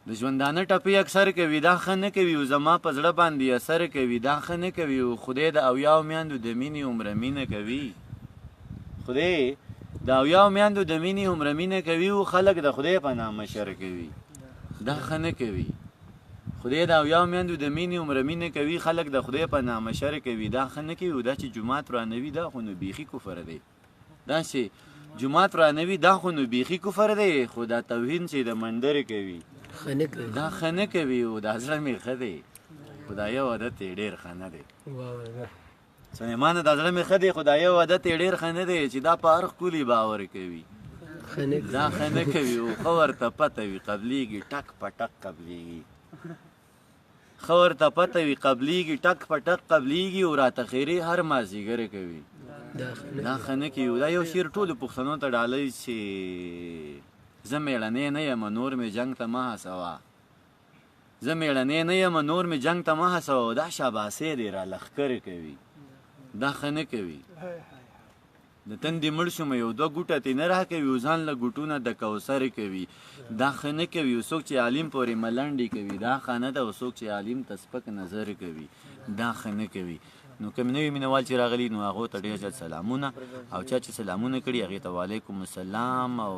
[SPEAKER 1] د ژوندانه ټپې اکثر کوي دا ښه نه کوي او زما په زړه باندې اثر کوي دا ښه نه کوي او خدای د اویاو میندو د مینې عمره مینه کوي خدای د اویاو میندو د مینې عمره مینه کوي او خلک د خدای په نامه شر کوي دا ښه نه کوي خدای د اویاو میندو د مینې عمره مینه کوي خلک د خدای په نامه شر کوي دا ښه نه کوي او دا چې جومات رانوي دا خو نو بیخي کفر دی دا چې جومات رانوي دا خو نو بیخي کفر دی خو دا توهین چې د منډرې کوي دا ښه نه کوي او دا زړه مې ښه دی خو دا یو عادت یې ډېر ښه نه دی سلیمانه دا زړه مې ښه دی خو دا یو عادت یې ډېر ښه نه دی چې دا په هر ښکلي باور کوي دا ښه نه کوي او ښه ورته پته وي قبلیږي ټک په ټک قبلیږي ښه ورته پته وي قبلیږي ټک په ټک قبلیږي او راته خیرې هر مازدیګر کوي دا ښه نه کوي دا یو شعر ټولو پښتنو ته ډالۍ چې زه مېړنی نه یم نور مې جنګ ته مه هڅوه زه مېړنی نه یم نور مې جنګ ته مه هڅوه دا شاباسي دی را لښکر کوي دا ښه نه کوي د تندې مړ شوم یو دوه ګوټه ترې نه راکوي او ځان له ګوټونه د کوثر کوي دا ښه نه کوي او څوک چې عالم پورې ملنډې کوي دا ښه نه ده او څوک چې عالم ته سپک نظر کوي دا ښه نه کوي نو کوم نوي مینوال چې راغلي نو هغو ته ډېر زیات سلامونه او چا چې سلامونه کړي هغې ته وعلیکم السلام او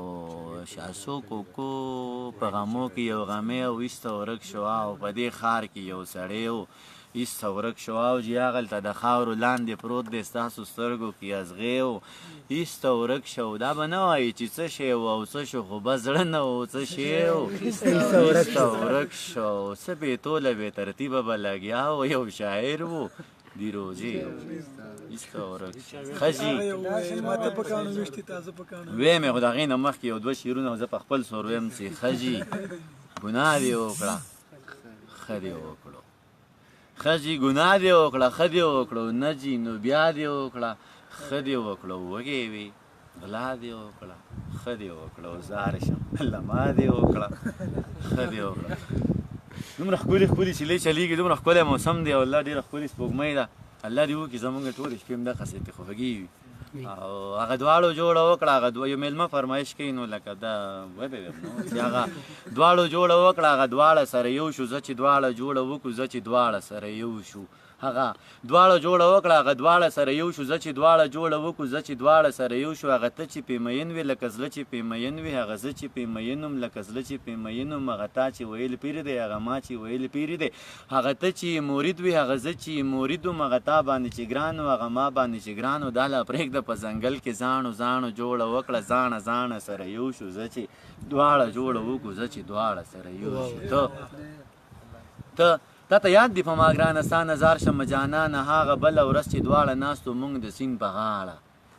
[SPEAKER 1] شاسو کوکو په غمو کې یو غمې او ایسته ورک شوه او په دې ښار کې یو سړی و ایسته ورک شوه او چې هغلته د خاورو لاندې پروت دی ستاسو سترګو کې ازغې و ایسته ورک شو دا به نه وایي چې څه شی و او څه شو خو بس زړه نه و څه شی و ایسته ورک شو څه بې توله بې ترتیبه به لګیا و یو شاعر و دی روزي ایسته ورک شو ښځې ویم یې خو د هغې نه مخکې یو دوه شعرونه زه په خپل سور ویم چې ښځې ګناه دې وکړه ښه دې وکړو ښځې ګناه دې وکړه ښه دې وکړو نه ځي نو بیا دې وکړه ښه دې وکړو وږې وې غلا دې وکړه ښه دې وکړو زار شم لما دې وکړه ښه دې وکړه دومره ښکلي ښکلي سیلۍ چلیږي دومره ښکلی موسم دی او الله ډېره ښکلې سپوږمۍ ده الله دې وکړي زمونږ ټولې شپې هم دغسې پې خوږې وي او هغه دواړو جوړه وکړه هغه یو میلمه فرمایش کوي نو لکه دا وبې نو چې هغه دواړو جوړه وکړه هغه دواړه سره یو شو زه چې دواړه جوړه وکړو زه چې دواړه سره یو شو هغه دواړه جوړه وکړه هغه دواړه سره یو شو زه چې دواړه جوړه وکړو زه چې دواړه سره یو شو هغه ته چې پې مین وي لکه زړه چې پې مین وي هغه زه چې پې مین وم لکه زړه چې پې مین وم هغه تا چې ویل پیر دی هغه ما چې ویل پیر دی هغه ته چې مرید وي هغه زه چې مرید وم هغه تا باندې چې ګران و هغه ما باندې چې ګران و دا لا پرېږده په ځنګل کې زاڼو زاڼو جوړه وکړه زاڼه زاڼه سره یو شو زه چې دواړه جوړه وکړو زه چې دواړه سره یو شو تا ته یاد دي په ما ګرانه ستا نظار شمه جانانه هغه بله ورځ چې دواړه ناستو مونږ د سیند په غاړه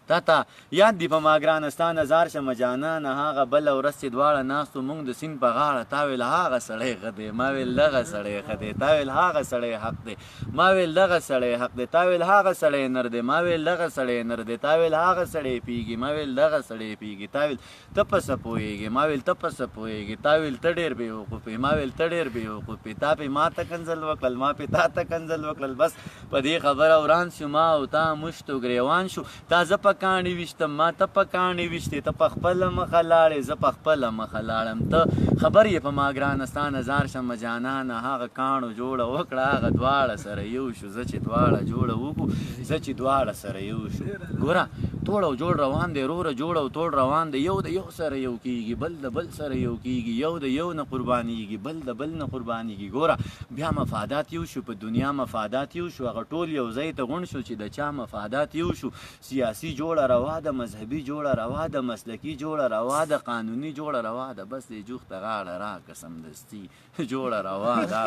[SPEAKER 1] تا ته یاد دي په ما ګرانه ستا نظار شمه جانانه هغه بله ورځ چې دواړه ناستو مونږ د سیند په غاړه تا ویل هغه سړی ښه دی ما ویل دغه سړی ښه دی تا ویل هغه سړی حق دی ما ویل دغه سړی حق دی تا ویل هغه سړی نر دی ما ویل دغه سړی نر دی تا ویل هغه سړی پیږي ما ویل دغه سړی پیږي تا ویل ته په څه پوهېږې ما ویل ته په څه پوهېږې تا ویل ته ډېر بېوقوف ما ویل ته ډېر بېوقوف تا پې ما ته کنځل وکړل ما پې تا ته کنځل وکړل بس په دې خبره وران شو ما او تا مشت و ګریوان شو تا زه په کاڼي ویشتم ما ته په کاڼي ویشتې ته په خپله مخه لاړې زه په خپله مخه لاړم ته خبر یې په ما ګرانه ستا نظار شمه جانانه هغه کاڼو جوړه وکړه هغه دواړه سره یو شو زه چې دواړه جوړه وکړو زه چې دواړه سره یو شو ګوره توړ او جوړ روان دی روره جوړ او توړ روان دی یو د یو سره یو کېږي بل د بل سره یو کېږي یو د یو نه قربانېږي بل د بل نه قربانېږي ګوره بیا مفادات یو شو په دنیا مفادات یو شو هغه ټول یو ځای ته غونډ شو چې د چا مفادات یو شو سیاسي جوړه روا ده مذهبي جوړه روا ده مسلکي جوړه روا ده قانوني جوړه روا ده بس دې جوخت ته غاړه راکړه سمدستي جوړه روا ده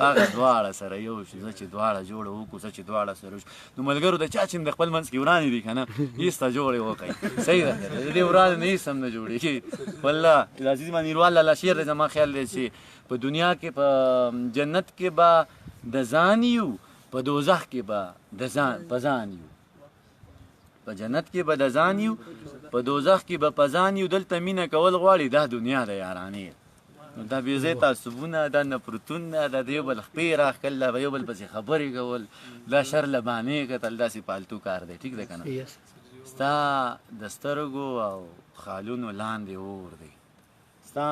[SPEAKER 1] هغه دواړه سره یو شو زه چې دواړه جوړه وکړو زه چې دواړه سره شو نو ملګرو د چا چې د خپل منځ کې ورانې دي که نه ایسته جوړې وکړئ صحیح ده د دې ورانې نه هېڅ هم نه جوړېږي والله عزیز منیروال الله شعر دی زما خیال دی چې په دنیا کې په جنت کې به د ځان یو په دوزخ کې به په ځان یو په جنت کې به د ځان یو په دوزخ کې به په ځان یو دلته مینه کول غواړي دا دنیا د یارانې نو دا بې ځای تعصبونه دا نفرتونه دا د یو بل خپې راښکل دا به یو بل پسې خبرې کول دا شر له بانې کتل داسې پالتو کار دی ټیک دی که نه ستا د سترګو او خالونو لاندې اور دی ستا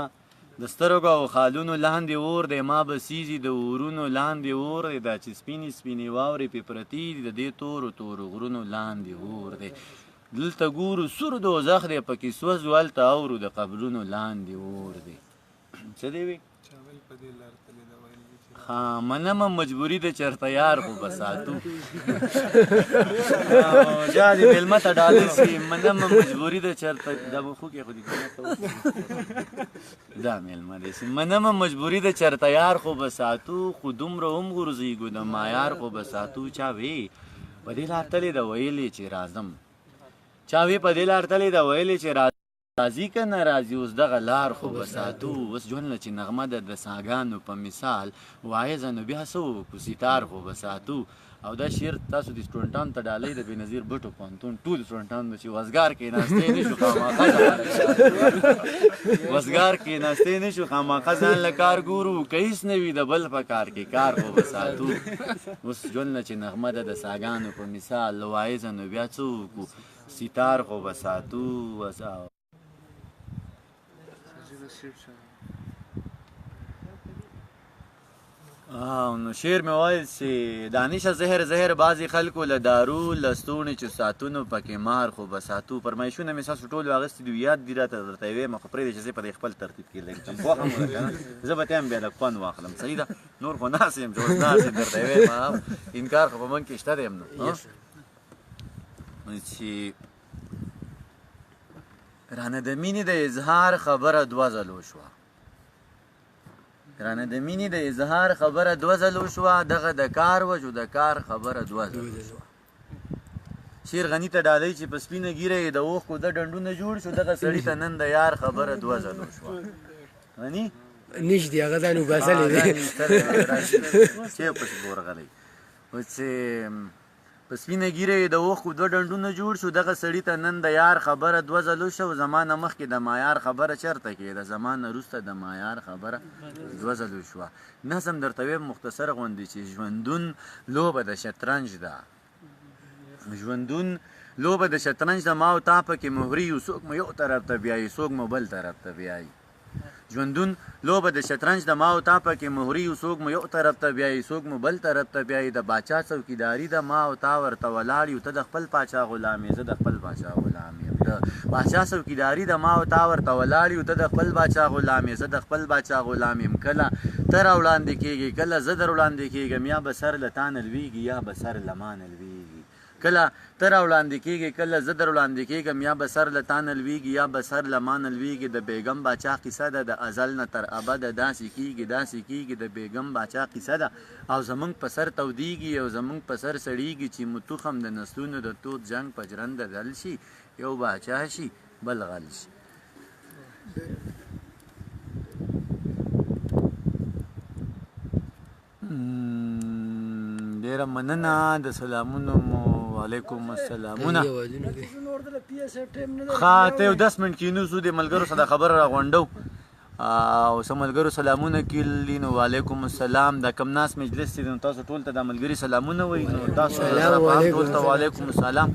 [SPEAKER 1] د سترګو او خالونو لاندې اور دی ما به سیزي د اورونو لاندې اور دی دا چې سپینې سپینې واورې پې پرتې دي د دې تورو تورو غرونو لاندې اور دی دلته ګورو سور دوزخ دی پکې سوځو هلته اورو د قبرونو لاندې اور دی څه دی وی منمه مجبوري د چرته یار خو به ساتو جا دې مېلمه ته ډالۍ شي منمه مجبوري د چرته دا به خو کې خو دې دا مېلمه دی شي منمه مجبوري د چرته یار خو به ساتو خو دومره هم غورځېږو د مایار خو به ساتو چا وی په دې لار تلې ده ویلې چې راځم چا وی په دې لار تلې ده ویلې چې راځي که نه راځي اوس دغه لار خو به ساتو اوس ژوند له چې نغمه ده د ساګانو په مثال وایزه نو بیا څه وکړو ستار خو به ساتو او دا شعر تاسو د سټوډنټانو ته ډالۍ د بېنظیر بټو پوهنتون ټول سټوډنټانو چې وزګار کېناستی نه شو خامخا وزګار کېناستی نه شو خامخا ځان له کار ګورو که هېڅ نه وي د بل په کار کې کار خو به ساتو اوس ژوند له چې نغمه ده د ساګانو په مثال وایزه نو بیا څه وکړو ستار خو به ساتو نو شعر مې وایي چې دانشه زهر بعضې خلکو له دارو لستوڼې چې ساتونو پکې مار خو به ساتو فرمایشونه مې ستاسو ټولو اخیستي دي یاد دي راته درته یې وایم خو پرېږدئ چې زه په دې خپل ترتیب کې لږ پوه هم وله که نه زه به ته هم بیا لږ خوند واخلم صحیح ده نور خو ناست یم چې اوس ناست یم درته یې وایم انکار خو په من کې شته دی هم نو چې رانه د مینې د اظهار خبره دوه ځلو شوه رانه د مینې د اظهار خبره دوه ځلو شوه دغه د کار وجو د کار خبره دوه ځلو شوه شیر غني ته ډالۍ چې په سپینه ږیره یې د اوښکو د ډنډونه جوړ شو دغه سړي ته نن د یار خبره دوه ځلو شوه غني
[SPEAKER 3] نږدې هغه ځان وباسلی دی
[SPEAKER 1] چې پسې ورغلی چې په سپینه ږیره یې د اوښکو دوه ډنډونه جوړ شو دغه سړي ته نن د یار خبره دوه ځلو شو زما نه مخکې د مایار خبره چېرته کېده زما نه وروسته د مایار خبره دوه ځلو شوه نظم درته ویم مختصر غوندې چې ژوندون لوبه د شطرنج ده ژوندون لوبه د شطرنج ده ما او تا پکې مهري یو څوک مو یو طرف ته بیایي څوک مو بل طرف ته بیایي ژوندون لوبه د شطرنج د ما او تا پکې مهري یو څوک مو یو طرف ته بیایي څوک مو بل طرف ته بیایي د باچا څوکیداري ده ما او تا ورته ولاړ یو ته د خپل پاچا غلام یې زه د خپل پاچا غلام یم د باچا څوکیداري ده ما او تا ورته ولاړ یو ته د خپل باچا غلام یې زه د خپل باچا غلام یم کله ته راوړاندې کېږې کله زه در وړاندې کېږم یا به سر له تا نه لوېږي یا به سر له ما نه لوېږي کله ته راوړاندې کېږې کله زه در وړاندې کېږم یا به سر له تا نه لوېږي یا به سر له ما نه لوېږي د بیګم باچا قصه ده د ازل نه تر ابده داسې کېږي د بیګم باچا قصه ده او زمونږ په سر تودېږي او زمونږ په سر سړېږي چې متوخم د نسلونو د تود جنګ په جرنده دل شي یو باچا شي بل غل شي ډېره مننه د سلامونو مو وعلیکم السلامونه ښه ته یو 10 منټ کښېنوسو د ملګرو سره خبره راغونډو او څه ملګرو سلامونه کېدلي نو وعلیکم السلام دا کم ناس مجلس دی نو تاسو ټول ته دا ملګري سلامونه وایي نو تاسو ټول ته وعلیکم السلام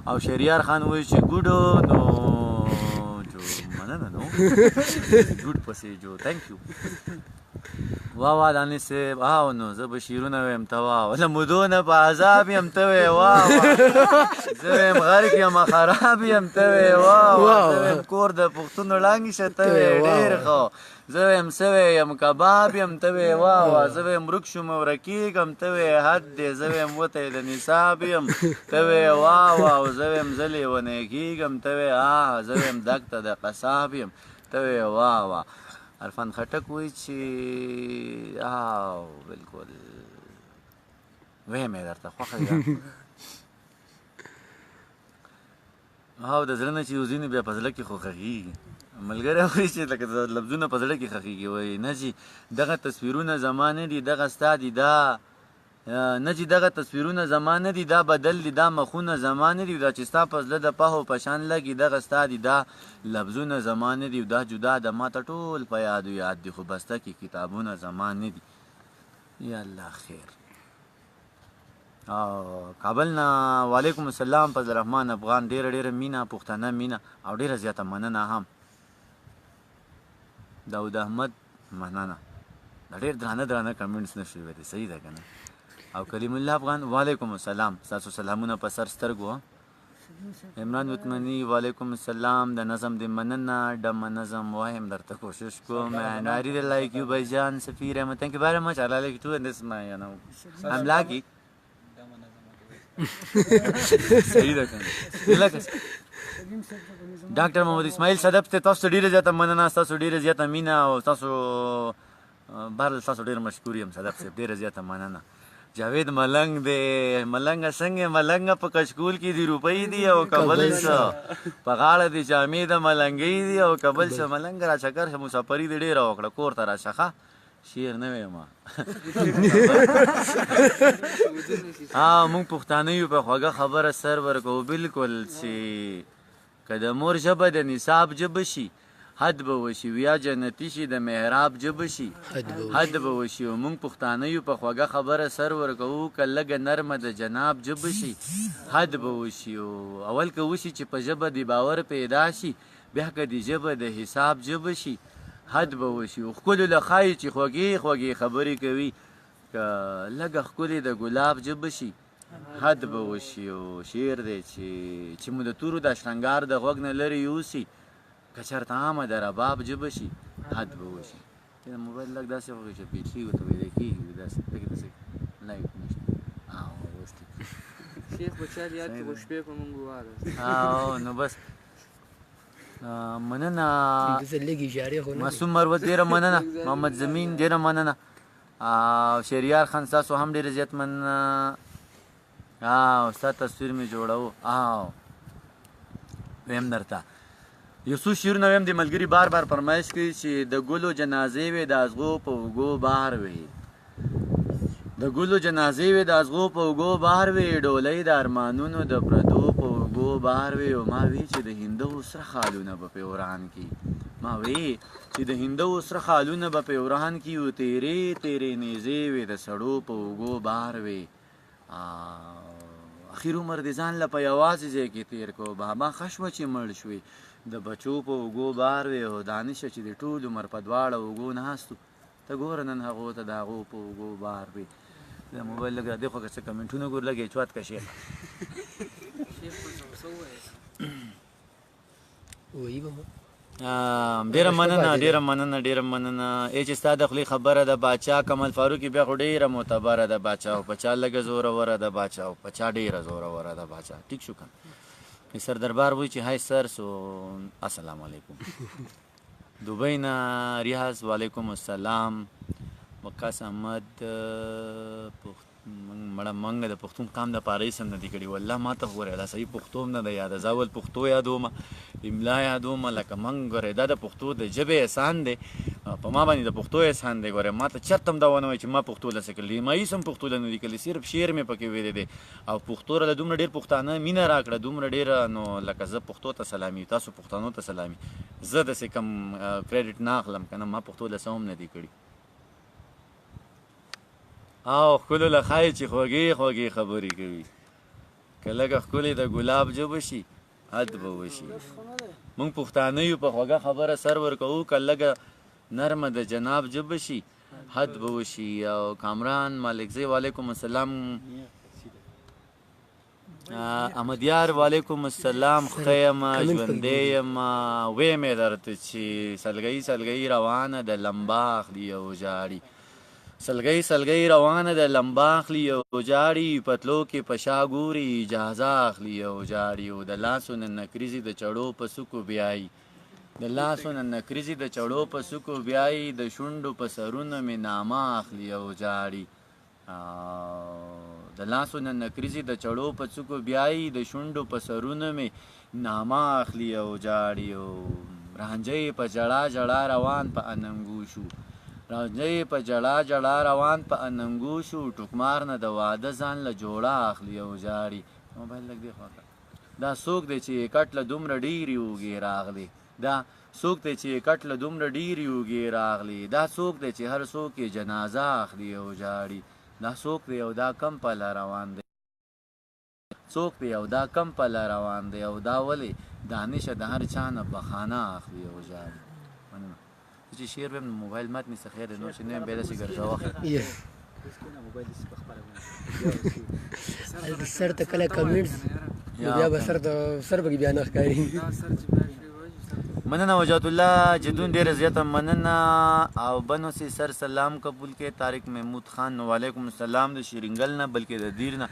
[SPEAKER 1] او شهریار خان وایي چې ګوډو نو مننه نو ګوډ پسې جو تھینک یو واه دانې صاحب نو زه به شعرونه ویم ته واه له مودو نه په عذاب یم ته وې واه زه ویم غرق یم خراب یم ته وې واه زه ویم کور د پښتونو ړانګې شه ته وې ډېر ښه زه ویم سوی یم کباب یم ته وې واه زه ویم ورک شوم ورکېږم ته وې حد دی زه ویم وتی د نصاب یم ته وې واه زه ویم زه لیونی کېږم ته وې زه ویم دګ ته د قصاب یم ته وې واه عرفان خټک وایي چې بلکل ویم یې درته خوښه ده د زړه نه چې وځي نو بیا په زړه کې خو ښخېږي ملګری وایي چې لکه لفظونه په زړه کې ښخېږي وایي نه چې دغه تصویرونه زما نه دي دغه ستا دي دا نه چې دغه تصویرونه زما نه دي دا بدل دي دا مخونه زما نه دي دا چې ستا په زړه د پهو په شان لګي دغه ستا دي دا لفظونه زما نه دي دا جدا د ما ته ټول په یادو یاد دي خو بسته کې کتابونه زما نه دي یا الله خیر کابل نه وعلیکم السلام فضل الرحمن افغان ډېره مینه پښتانه مینه او ډېره زیاته مننه هم داود احمد مننه دا ډېر درانه کمنټس نه شوي دي صحیح ده که نه او کلیم الله افغان وعلیکم السلام ستاسو سلامونه په سر سترګو عمران وطمني وعلیکم السلام د نظم د مننه ډمه نظم وایم درته کوشش کوم and I really like you بھائی سفیر احمد thank you very much I like you too and this is my I'm lucky صحیح ده کنه ډاکټر محمد اسماعیل صدف ته تاسو ډیره زیاته مننه تاسو ډیره زیاته مینه او تاسو بهر تاسو ډیر مشکور یم صدف صاحب ډیره زیاته مننه جاوید ملنګ دی ملنګ څنګه ملنګ په کشکول کې دی روپۍ دی او کابل څه په غاړه دی جامې د ملنګۍ دی او کابل څه ملنګ را چکر مسافري دی ډیره وکړه کور ته راشه شعر نه ویم مونږ پښتانه یو په خوږه خبره سر ورکوو بلکل چې که د مور ژبه د نصاب ژبه شي حد به وشي ویا جنتي شي د محراب ژبه شي حد به وشي او مونږ پښتانه یو په خوږه خبره سر ورکوو که لږه نرمه د جناب ژبه شي حد به وشي او اول که وشي چې په ژبه د باور پیدا شي بیا که د ژبه د حساب ژبه شي حد به وشي او ښکلو له ښایي چې خوږې خبرې کوي که لږه ښکلې د ګلاب ژبه شي حد به وشي او شعر دی چې مو د تورو د شرنګار د غوږ نه لرې یوسي که چېرته عامه د رباب ژبه شي حد به وشي د موبایل لږ داسې وکړي چې پیچي ورته ویلی کېږي داسې پکې داسې لایټ نشته اوس ټیک
[SPEAKER 4] شیخ بچار یاد کړو شپې په مونږ وواله
[SPEAKER 1] نو بس مننه
[SPEAKER 3] لږ اشارې خو
[SPEAKER 1] معصوم مروت ډېره مننه محمد زمین ډېره مننه شهریار خان ستاسو هم ډېره زیات مننه ستا تصویر مې جوړو ویم درته یو څو شعرونه ویم د ملګري بار فرمایش کوي چې د ګلو جنازې وې د ازغو په اوږو بهر وې د ګلو جنازې وې د ازغو په اوږو بهر وې ډولۍ د ارمانونو د پردو په اوږو بهر وې او ما وی چې د هندو سره خالونه به په وران کې ما وی چې د هندو سره خالونه به په وران کې و تیرې نیزې وې د سړو په اوږو بهر وې اخیر عمر د ځان له په یوازې ځای کې تیر کو بابا ښه شوه چې مړ شوې د بچو په اوږو بار وې او دانشه چې د ټول عمر په دواړه اوږو ناستو ته ګوره نن هغو ته د هغو په اوږو بار وې د موبایل لږ دی خو که څه کمنټونه ګور لږ یې چوات که شیخ
[SPEAKER 3] وایي به
[SPEAKER 1] ډیره مننه ډیره مننه ډیره مننه ای چې ستا د خولې خبره ده باچا کمال فاروقي بیا خو ډیره معتبره ده باچا او په چا لږه زوروره ده باچا او په چا ډیره زوروره ده باچا ټیک شو کنه سر دربار وایي چې هاي سر سو السلام علیکم دوبۍ نه ریاض وعلیکم السلام وقاص احمد مړه منګه د پښتون قام د پاره سم نه دی کړی والله ما ته وره دا صحیح پښتو نه دی یاد زاول پښتو یادوم املا یادوم لکه منګره دا د پښتو د ژبې احسان دی په ما باندې د پښتو احسان دی ګوره ما ته چرتم دا ونه چې ما پښتو لسه کړلی ما یې سم پښتو نه دی کړلی صرف شعر مې پکې ویلې دی او پښتو را دومره ډیر پښتانه مینه راکړه دومره ډیر نو لکه زه پښتو ته سلامي تاسو پښتنو ته سلامي زه داسې کم کریډټ نه اخلم کنه ما پښتو لسه هم نه دی کړی او ښکلو له ښایي چې خوږې خوږې خبرې کوي که لږه ښکلې د ګلاب ژبه شي حد به وشي موږ پښتانه یو په خوږه خبره سر ورکوو که لږه نرمه د جناب ژبه شي حد به وشي او کامران مالکزی وعلیکم السلام احمدیار وعلیکم السلام ښه یم ژوندی یم ویې مې درته چې سلګۍ سلګۍ روانه د لمبا اخلي او ژاړي سلګۍ سلګۍ روانه د لمبا اخلي او جاړي پتلو کې په شا ګوري اجازه اخلي او جاړي او د لاسو نه نکریزي د چړو په سکو بیایي د لاسو نه نکریزي د چړو په سکو بیایي د شونډو په سرونه مې نامه اخلي او جاړي د لاسو نه نکریزي د چړو په سکو بیایي د شونډو په سرونه مې نامه اخلي او جاړي او رانجۍ په جړا جړا روان په اننګو شو راځي په جړا جړا روان په اننګو شو ټوکمار نه د واده ځان له جوړه اخلي او جاړي موبایل لږ دی خواته دا څوک دی چې کټ له دومره ډېرې اوږې راغلي دا څوک دی چې کټ له دومره ډېرې اوږې راغلي دا څوک دی چې هر څوک یې جنازه اخلي او جاړي دا څوک دی او دا کم پله روان دی څوک دی او دا کم پله روان دی او دا ولې دانشه د هر چا نه بخانه اخلي او جاړي مننه چې شعر به موبایل مات مې څه خیر دی نو چې نه یم بیا داسې ګرځوه
[SPEAKER 3] سر ته کله کمنټس بیا به سر پکې بیا نه ښکاري
[SPEAKER 1] مننه وجات الله جدون ډېره زیاته مننه او بنو سي سر سلام قبول کې طارق محمود خان وعلیکم السلام د شیرینګل نه بلکې د دیر نه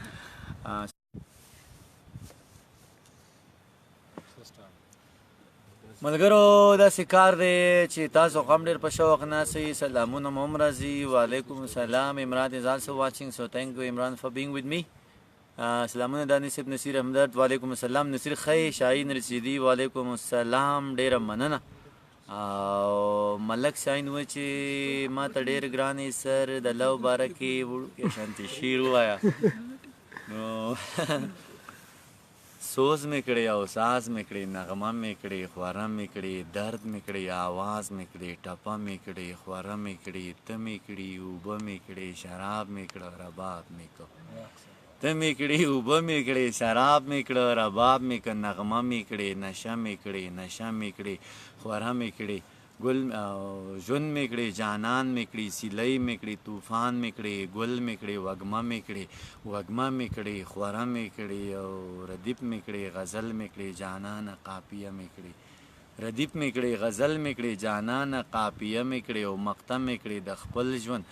[SPEAKER 1] ملګرو داسې کار دی چې تاسو هم ډېر په شوق ناسئ سلامونه مو هم راځي وعلیکم السلام عمران is also watching so thank you Imran for being with me سلامونه دانش صاحب نصیر همدرد وعلیکم السلام نصیر خی شاهین رسیدي وعلیکم السلام ډېره مننه او ملک شاهین و چې ما ته ډېر ګران سر د لو باره کې وړوکی شانتي شعر ووایه نو سوز مې کړی او ساز مې کړی نغمه مې کړی خواره مې کړی درد مې کړی آواز مې کړی ټپه مې کړی خواره مې کړی ته مې کړي اوبه مې کړی شراب مې کړه رباب مې کړه ته مې کړي اوبه مې کړی شراب مې کړه رباب مې کړه نغمه مې کړی نشه مې کړی نشه مې کړی خواره مې کړی ګل ژوند مې کړی جانان مې کړی سیلۍ مې کړی طوفان مې کړی ګل مې کړی وږمه مې کړی وږمه مې کړی خوره مې کړی او ردیف مې کړی غزل مې کړی جانانه قافیه مې کړی ردیف مې کړی غزل مې کړی جانانه قافیه مې کړی او مقطع مې کړی د خپل ژوند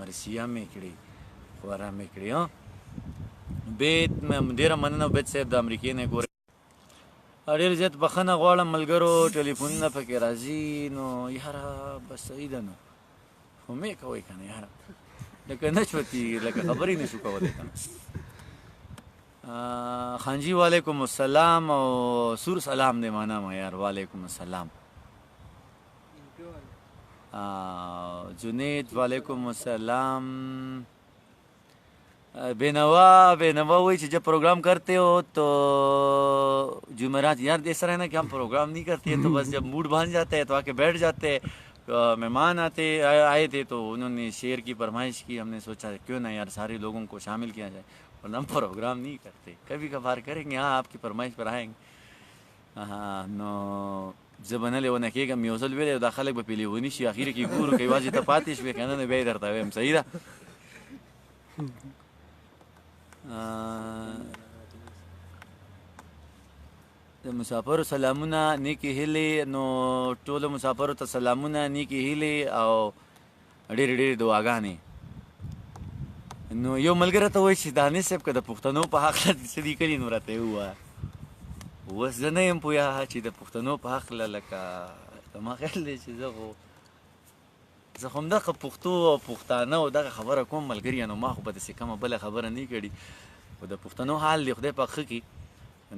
[SPEAKER 1] مرثیه مې کړی خوره مې کړی بیت ډېره مننه بیت صاحب د امریکې نه ګورئ ډېر زیات بخښنه غواړم ملګرو ټلیفونونه پکې راځي نو یاره بس صحیح ده نو خو مې کوئ که نه یاره لکه نه چوتي لکه خبرې نه شو کولی که نه خانجي وعلیکم السلام او سور سلام دی معنا ما یار وعلیکم السلام جنید وعلیکم السلام बेनवा वही चीज़ें प्रोग्राम करते हो तो जुमेरात यार ऐसा है ना कि हम प्रोग्राम नहीं करते हैं तो बस जब मूड बन जाता है तो आके बैठ जाते हैं मेहमान आए थे तो उन्होंने शेर की फरमाइश की हमने सोचा क्यों ना यार सारे लोगों को शामिल किया जाए और हम प्रोग्राम नहीं करते कभी कभार करेंगे हाँ आपकी फरमाइश पर आएंगे हाँ नो زبنه لیونه کېږم یو ځل ویلی دا خلک به پې لیوني شي اخر کې ګورو که یوازې ته پاتې شوې که نه نو بیا یې درته وایم صحیح ده د مسافرو سلامونه نیکې هیلې. نو ټولو مسافرو ته سلامونه نیکې هیلې او ډېرې ډېرې دعاګانې. نو یو ملګری ته وایي چې دانش صاحب که د پښتنو په هکله دې څه لیکلي نو راته یې ووایه. اوس زه نه یم پوهه چې د پښتنو په هکله لکه زما خیال دی چې زه خو همدغه پښتو او پښتانه او دغه خبره کوم ملګري نو ما خو به داسې کومه بله خبره نه کړي. خو د پښتنو حال دی خدای پاک ښه کړي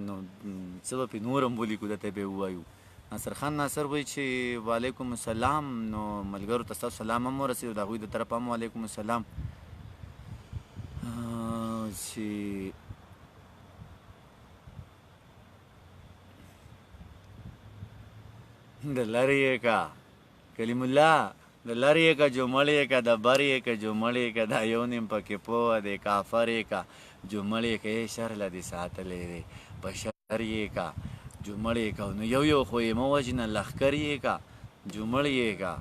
[SPEAKER 1] نو څه به پرې نور هم ولیکو درته به یې ووایو. ناصر خان ناصر وایي چې وعلیکم السلام. نو ملګرو ته ستاسو سلام هم ورسېد د هغوی د طرفه هم وعلیکم السلام. چې د لرې یې کا کلیم الله د لرې یې کا جو مړ یې کا د بر یې کا جو مړ یې کا دا یو نیم پکې پوه دی کافر یې کا جو مړ یې کا یې شر له دې ساتلی دی په شر یې کا جو مړ یې کا نو یو خو یې مه وژنه لښکر یې کا جو مړ یې کا.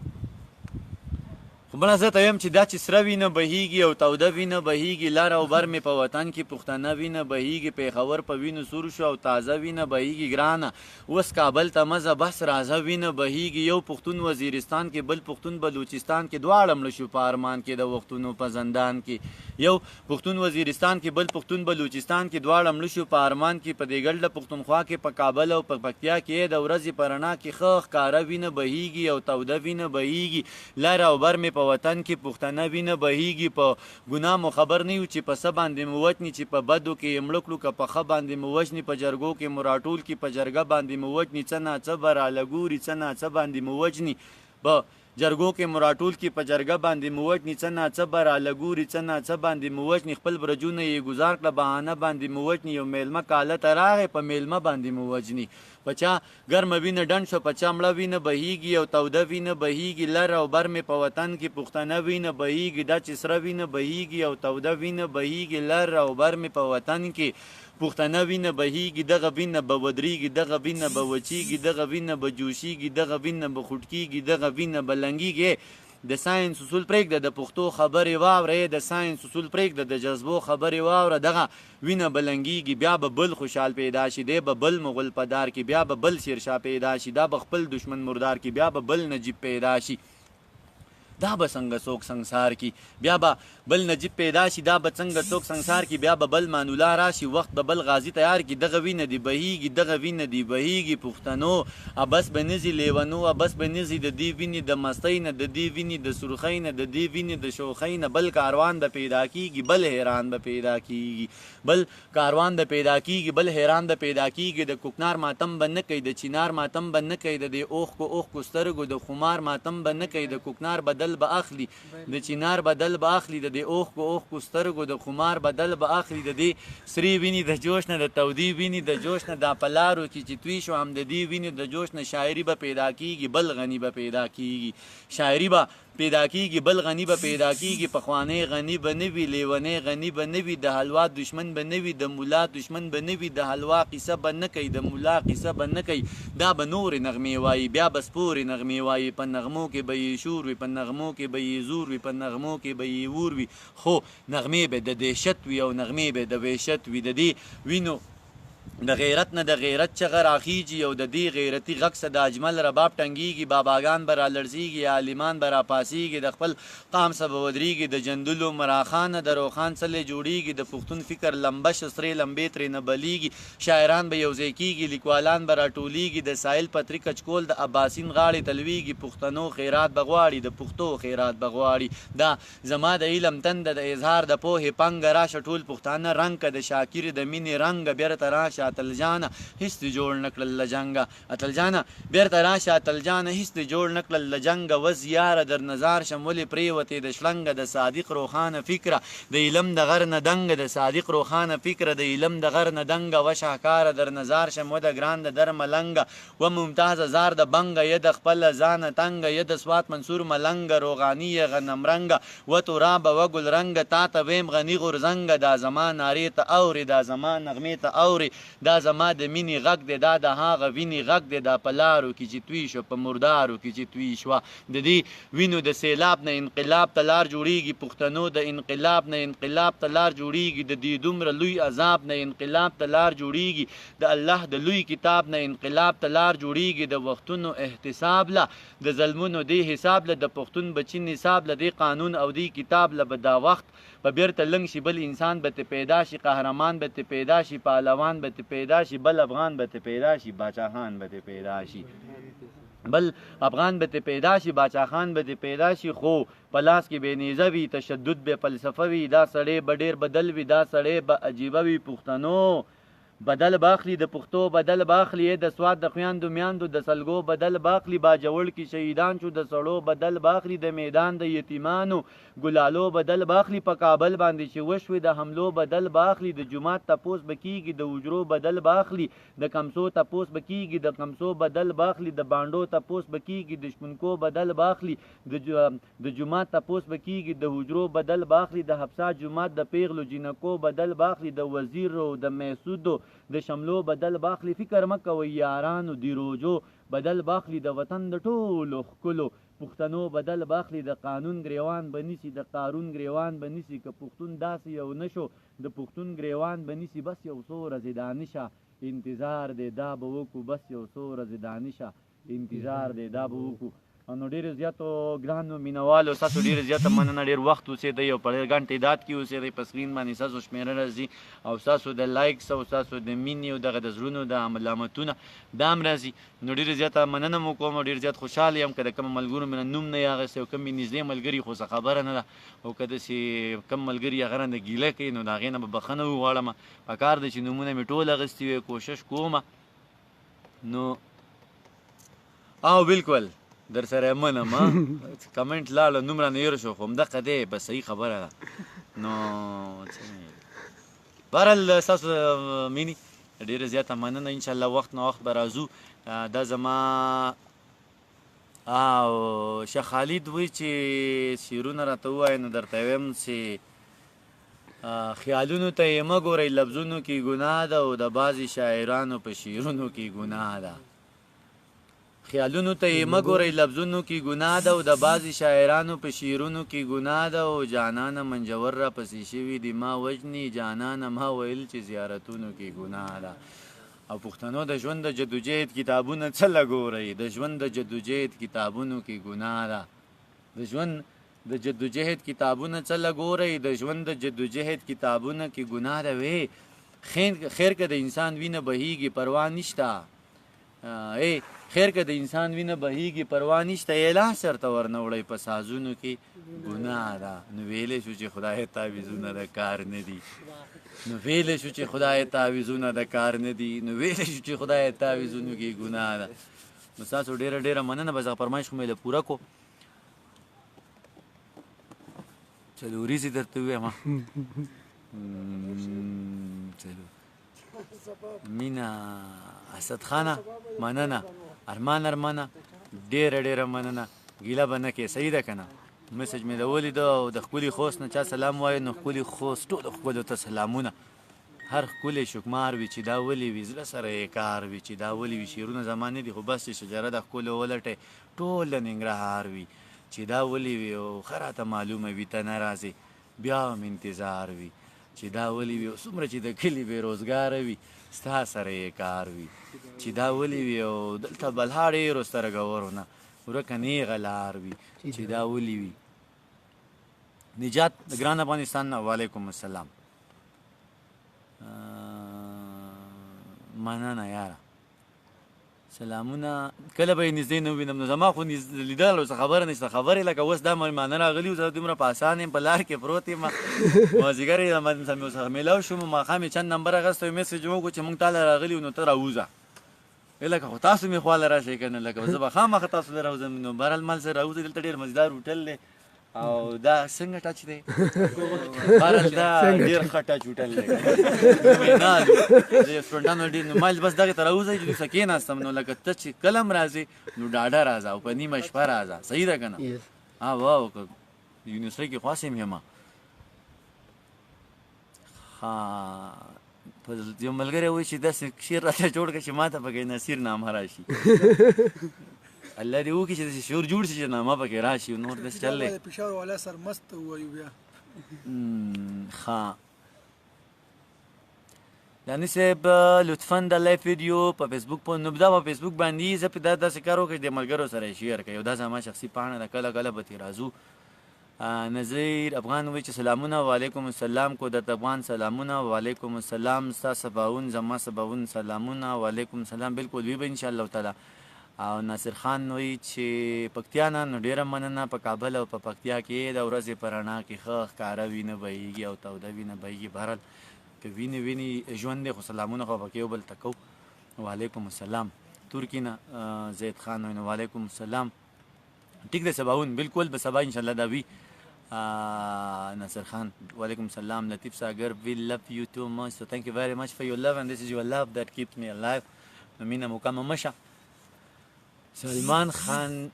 [SPEAKER 1] خو بله زه ته وایم چې دا چې سره وینه بهیږي او توده وینه بهیږي لر او بر مې په وطن کې پښتانه وینه بهیږي پېښور په وینو سور شو او تازه وینه بهیږي ګرانه اوس کابل ته مزه بس راځه وینه بهیږي یو پښتون وزیرستان کې بل پښتون بلوچستان کې دواړه مړه شو په ارمان کې د وختونو په زندان کې یو پښتون وزیرستان کې بل پښتون بلوچستان کې دواړه مړه شو په ارمان کې په دې ګډه پښتونخوا کې په کابل او په پکتیا کې د ورځې په رڼا کې ښه ښکاره وینه بهیږي او توده وینه بهیږي لر او بر مې په وطن کې پښتانه وینه بهیږي په ګناه مو خبر نه یو چې په څه باندې مو وچني چې په بدو کې یې مړه کړو که په ښه باندې مو وژني په جرګو کې مو راټول کړي په جرګه باندې مو وچني څه ناڅه به رالګوري څه ناڅه باندې مو وژني په جرګو کې مو راټول کړي په جرګه باندې مو وژني څه ناڅه به رالګوري څه ناڅه باندې مو وژني خپل برجونه یې ګزار کړه بهانه باندې مو وژني یو میلمه کاله ته راغی په میلمه باندې مو وژني په چا ګرمه وینه ډنډ شو په چا مړه وینه بهیږي او توده وینه بهیږي لر او بر مې په وطن کې پښتانه وینه بهیږي دا چې سره وینه بهیږي او توده وینه بهیږي لر او بر مې په وطن کې پښتانه وینه بهیږي دغه وینه به ودرېږي دغه وینه به وچیږي دغه وینه به جوشیږي دغه وینه به خوټکیږي دغه وینه به لنګیږي د ساينس اصول پرېږده د پښتو خبرې واوره د ساينس اصول پرېږده د جذبو خبرې واوره دغه وینه به لنګیږي بیا به بل خوشحال پیدا شي دی به بل مغل په دار کې بیا به بل شیرشاه پیدا شي دا به خپل دشمن مردار کې بیا به بل نجیب پیدا شي دا به څنګه څوک سنګسار کی بیا به بل نجیب پیدا شي دا به څنګه څوک سنګسار کی بیا به بل مانولا راشي وخت به بل غازی تیار کی دغه وینه دی بهیږي دغه وینه دی بهیږي پښتنو ابس بنزي لیونو ابس بنزي د دی ویني د مستۍ نه د دی ویني د سرخۍ نه د دی ویني د شوخۍ نه بل کاروان به پیدا کیږي بل حیران به پیدا کیږي بل کاروان به پیدا کیږي بل حیران به پیدا کیږي د کوکنار ماتم به نه کوي د چینار ماتم به نه کوي د اوخ کو سترګو د خمار ماتم به نه کوي د کوکنار بدل به اخلي د چینار بدل به اخلي د اوخ کو سترګو د خمار بدل به اخلي د دې سری ویني د جوش نه د تودي ویني د جوش نه د پلارو کې چې توی شو هم د دې ویني د جوش نه شاعري به پیدا کیږي بل غني به پیدا کیږي شاعري به پیدا کیږي بل غنی به پیدا کیږي پخوانی غنی به نه وي لیونی غنی به نه وي د حلوا دشمن به نه وي د مولا دشمن به نه وي د حلوا قصه به نه کوي د مولا قصه به نه کوي دا به نورې نغمې وایي بیا به سپورې نغمې وایي په نغمو کې به یې شور وي په نغمو کې به یې زور وي په نغمو کې به یې ور وي خو نغمې به د دهشت وي او نغمې به د وحشت وي د دې وینو د غیرت نه د غیرت چغه راخیږي او د دې غیرتي غږ څه د اجمل رباب ټنګیږي باباګان به رالړزیږي عالمان به راپاسیږي د خپل قام څه به ودرېږي د جندلو مراخانه د روخان څلې جوړیږي د پښتون فکر لمبه شسرې لمبې ترې نه بلیږي شاعران به یوځای کیږي لیکوالان به راټولیږي د ساحل پتری کچکول د عباسین غاړې تلویږي پښتنو خیرات به غواړي د پښتو خیرات به غواړي دا زما د علم تنده د اظهار د پوهې پنګه راشه ټول پښتانه رنګ که د شاکر د مینې رنګ بیرته راشه اتل جانه هیڅ دې جوړ نه کړل له جنګه اتل جانه بیرته راشه اتل جانه هیڅ دې جوړ نه کړل له جنګه وز یاره در نظار شم ولې پرېوتې د شلنګه د صادق روښانه فکره د علم د غر نه دنګه د صادق روښانه فکره د علم د غر نه دنګه و شاهکاره در نظار شم و د ګران د در ملنګه و ممتاز زار د بنګه ید خپل ځانه تنګه ید سوات منصور ملنګه روغانی غنم رنګه و تراب و ګل رنګه تا ته ویم غنی غورزنګه دا زمان نارې ته اوري دا زمان نغمې ته اوري دا زما د مینې غږ دی دا د هغه وینې غږ دی دا په لارو کې چې توی شو په مردارو کې چې توی شوه د دې وینو د سیلاب نه انقلاب ته لار جوړیږي پښتنو د انقلاب نه انقلاب ته لار جوړیږي د دې دومره لوی عذاب نه انقلاب ته لار جوړیږي د الله د لوی کتاب نه انقلاب ته لار جوړیږي د وختونو احتساب له د ظلمونو دې حساب له د پښتون بچي نصاب له دې قانون او دې کتاب له به دا وخت په بیرته لنګ شي بل انسان به ته پیدا شي قهرمان به ته پیدا شي پهلوان به ته پیدا شي بل افغان به ته پیدا شي باچاخان به ته پیدا شي بل افغان به ته پیدا شي باچاخان به ته پیدا شي خو په لاس کې بې نیزه وي تشدد به فلسفه وي دا سړی به ډېر بدل وي دا سړی به عجیبه وي پښتنو بدل باخلی د پښتو بدل باخلی د سواد د خویندو میاندو د سلګو بدل باخلی با جوړ کې شهیدان شو د سړو بدل باخلی د میدان د یتیمانو ګلالو بدل باخلی په کابل باندې چې وشوي د حملو بدل باخلی د جمعات تپوس بکیږي د وجرو بدل باخلی د کمسو تپوس بکیږي د کمسو بدل باخلی د بانډو تپوس بکیږي د شپونکو بدل باخلی د جمعات تپوس بکیږي د وجرو بدل باخلی د حبسا جمعات د پیغلو جنکو بدل باخلی د وزیرو د میسودو د شملو بدل باخلی فکر مکوئ یارانو دی روجو بدل باخلی د وطن د ټولو ښکلو پښتنو بدل باخلی د قانون ګریوان بنیسي د قارون ګریوان بنیسي که پښتون داسې یو نشو د پښتون ګریوان بنیسي بس یو څو ورځې دانشه انتظار دی دا به وکړو بس یو څو ورځې دانشه انتظار دی دا به وکړو نو ډېرې زیاتو ګرانو مینوالو ستاسو ډېرې زیاته مننه ډېر وخت اوسېدئ او په ډېر ګڼ تعداد کې اوسېدئ په سکرین باندې ستاسو شمېره راځي او ستاسو د لایکس او ستاسو د مینې او دغه د زړونو د علامتونه دا هم راځي نو ډېرې زیاته مننه مو کوم او ډېر زیات خوشحاله یم که د کوم ملګرو مې نوم نه یې اخیستی او کوم مې نږدې ملګري خو څه خبره نه ده او که داسې کوم ملګري هغه رانه ګیله کوي نو د هغې نه به بښنه وغواړم پکار ده چې نومونه مې ټول اخیستي وي کوشش کوم نو او بالکل در سره منم کمنټ لاړه نوم رانه هېر شو خو همدغه دی بس صحیح خبره ده نو بهرحال ستاسو مینې ډېره زیاته مننه انشاءالله وخت نه وخت به راځو دا زما او شیخ خالد وایي چې شعرونه راته ووایه نو درته ویم چې خیالونو ته یې مه ګورئ لفظونو کې ګناه ده او د بعضې شاعرانو په شعرونو کې ګناه ده خیالونو ته یې مه ګورئ لفظونو کې ګناه ده او د بعضې شاعرانو په شعرونو کې ګناه ده او جانانه منجور را پسې شوي دي ما وژني جانانه ما ویل چې زیارتونو کې ګناه ده او پښتنو د ژوند د جدوجهد کتابونه څه لګورئ د ژوند د جدوجهد کتابونو کې ګناه ده د ژوند د جدوجهد کتابونه څه لګورئ د ژوند د جدوجهد کتابونه کې ګناه ده وی خیر که د انسان وینه بهیږي پروا نشته خیر که د انسان وینه بهیږي پروا نشته اعلان سرته ورنه وړئ په سازونو کې ګناه ده نو ویلی شو چې خدای تعویضونه د کار نه دي نو ویلی شو چې خدای تعویضونه د کار نه دي نو ویلی شو چې خدای تعویضونو کې ګناه ده نو ستاسو ډېره ډېره مننه بس هغه فرمایش خو مې له پوره کو څلوریزې درته ووایم مینا اسد خانه مننه ارمانه ډېره ډېره مننه ګیله به نه کې صحیح ده که نه میسج مې د ولیده او د ښکلي خوست نه چا سلام وایي نو ښکلي خوست ټولو ښکلو ته سلامونه هر ښکلی شکمار وي چې دا ولې وي زړه سره یې کار وي چې دا ولې وي شعرونه زما نه دي خو بس چې شجره د ښکلو ولټئ ټول د ننګرهار وي چې دا ولې وي او ښه راته معلومه وي ته نه راځې بیا هم انتظار وي چې دا ولې وي او څومره چې د کلي بېروزګاره وي ستا سره یې کار وي چې دا ولې وي او دلته بلها ډېرو سترګورو نه ورکه نیغه لار وي چې دا ولې وي نجات د ګران افغانستان نه وعلیکم السلام مننه یاره سلامونه کله به یې نږدې نه ووینم نو زما خو لیدل اوس خبره نشته خبرې لکه اوس دا مېلمانه راغلي وو زه دومره په اسان یم په لار کې پروت یم مازدیګر یې ورسره میلاو شوم ماښام یې چند نمبر اخیستی و میسج مې وکړو چې مونږ تاله راغلي وو نو ته راوځه لکه خو تاسو مې خواله راشئ که نه لکه زه به خامخا تاسو له راوځم نو بهرحال مال سره راوځئ دلته ډېر مزیدار هوټل دی او دا څنګه ټچ دی بهرحال دا ډېر ښه ټچ هوټل دی مینال د رسټورنټانو ډېر نو ما بس دغې ته راوځئ چې دوسه کېناستم نو لکه ته چې کله هم راځې نو ډاډه راځه او په نیمه شپه راځه صحیح ده که نه واو که یونیورسټۍ کې خواس یم یم یو ملګری وایي چې داسې شعر راته جوړ کړه چې ما ته پکې نصیر نامه راشي الله دې وکړي چې داسې شعور جوړ شي چې نامه پکې راشي نور داسې چل دی
[SPEAKER 2] پېښور والا سرمست ووایو بیا
[SPEAKER 1] ښه داني صاحب لطفا د لایف ویډیو په فیسبوک دا په فیسبوک باندې زه په داسې کار وکړم چې د ملګرو سره یې شیر کړئ او دا زما شخصي پاڼه ده کله کله به ترې راځو نظیر افغان وایي چې سلامونه وعلیکم السلام قدرت افغان سلامونه وعلیکم السلام ستا سباون زما سباون سلامونه وعلیکم السلام بالکل وي به انشاءالله تعالی او ناصر خان وایي چې پکتیانه نو ډېره مننه په کابل او په پکتیا کې د ورځې په رڼا کې ښه ښکاره وینه بهیږي او توده وینه بهیږي بهرحال که وینې ژوند دی خو سلامونه خو پکې یو بل ته کوو وعلیکم السلام ترکي نه زید خان وایي نو وعلیکم السلام ټیک دی سباون بالکل به سبا انشاءالله دا وي Nasir Khan, walaikum salam. Latif Sagar, we love you too much. So thank you very much for your love, and this is your love that keeps me alive. Mina Mukama Masha. Salman Khan.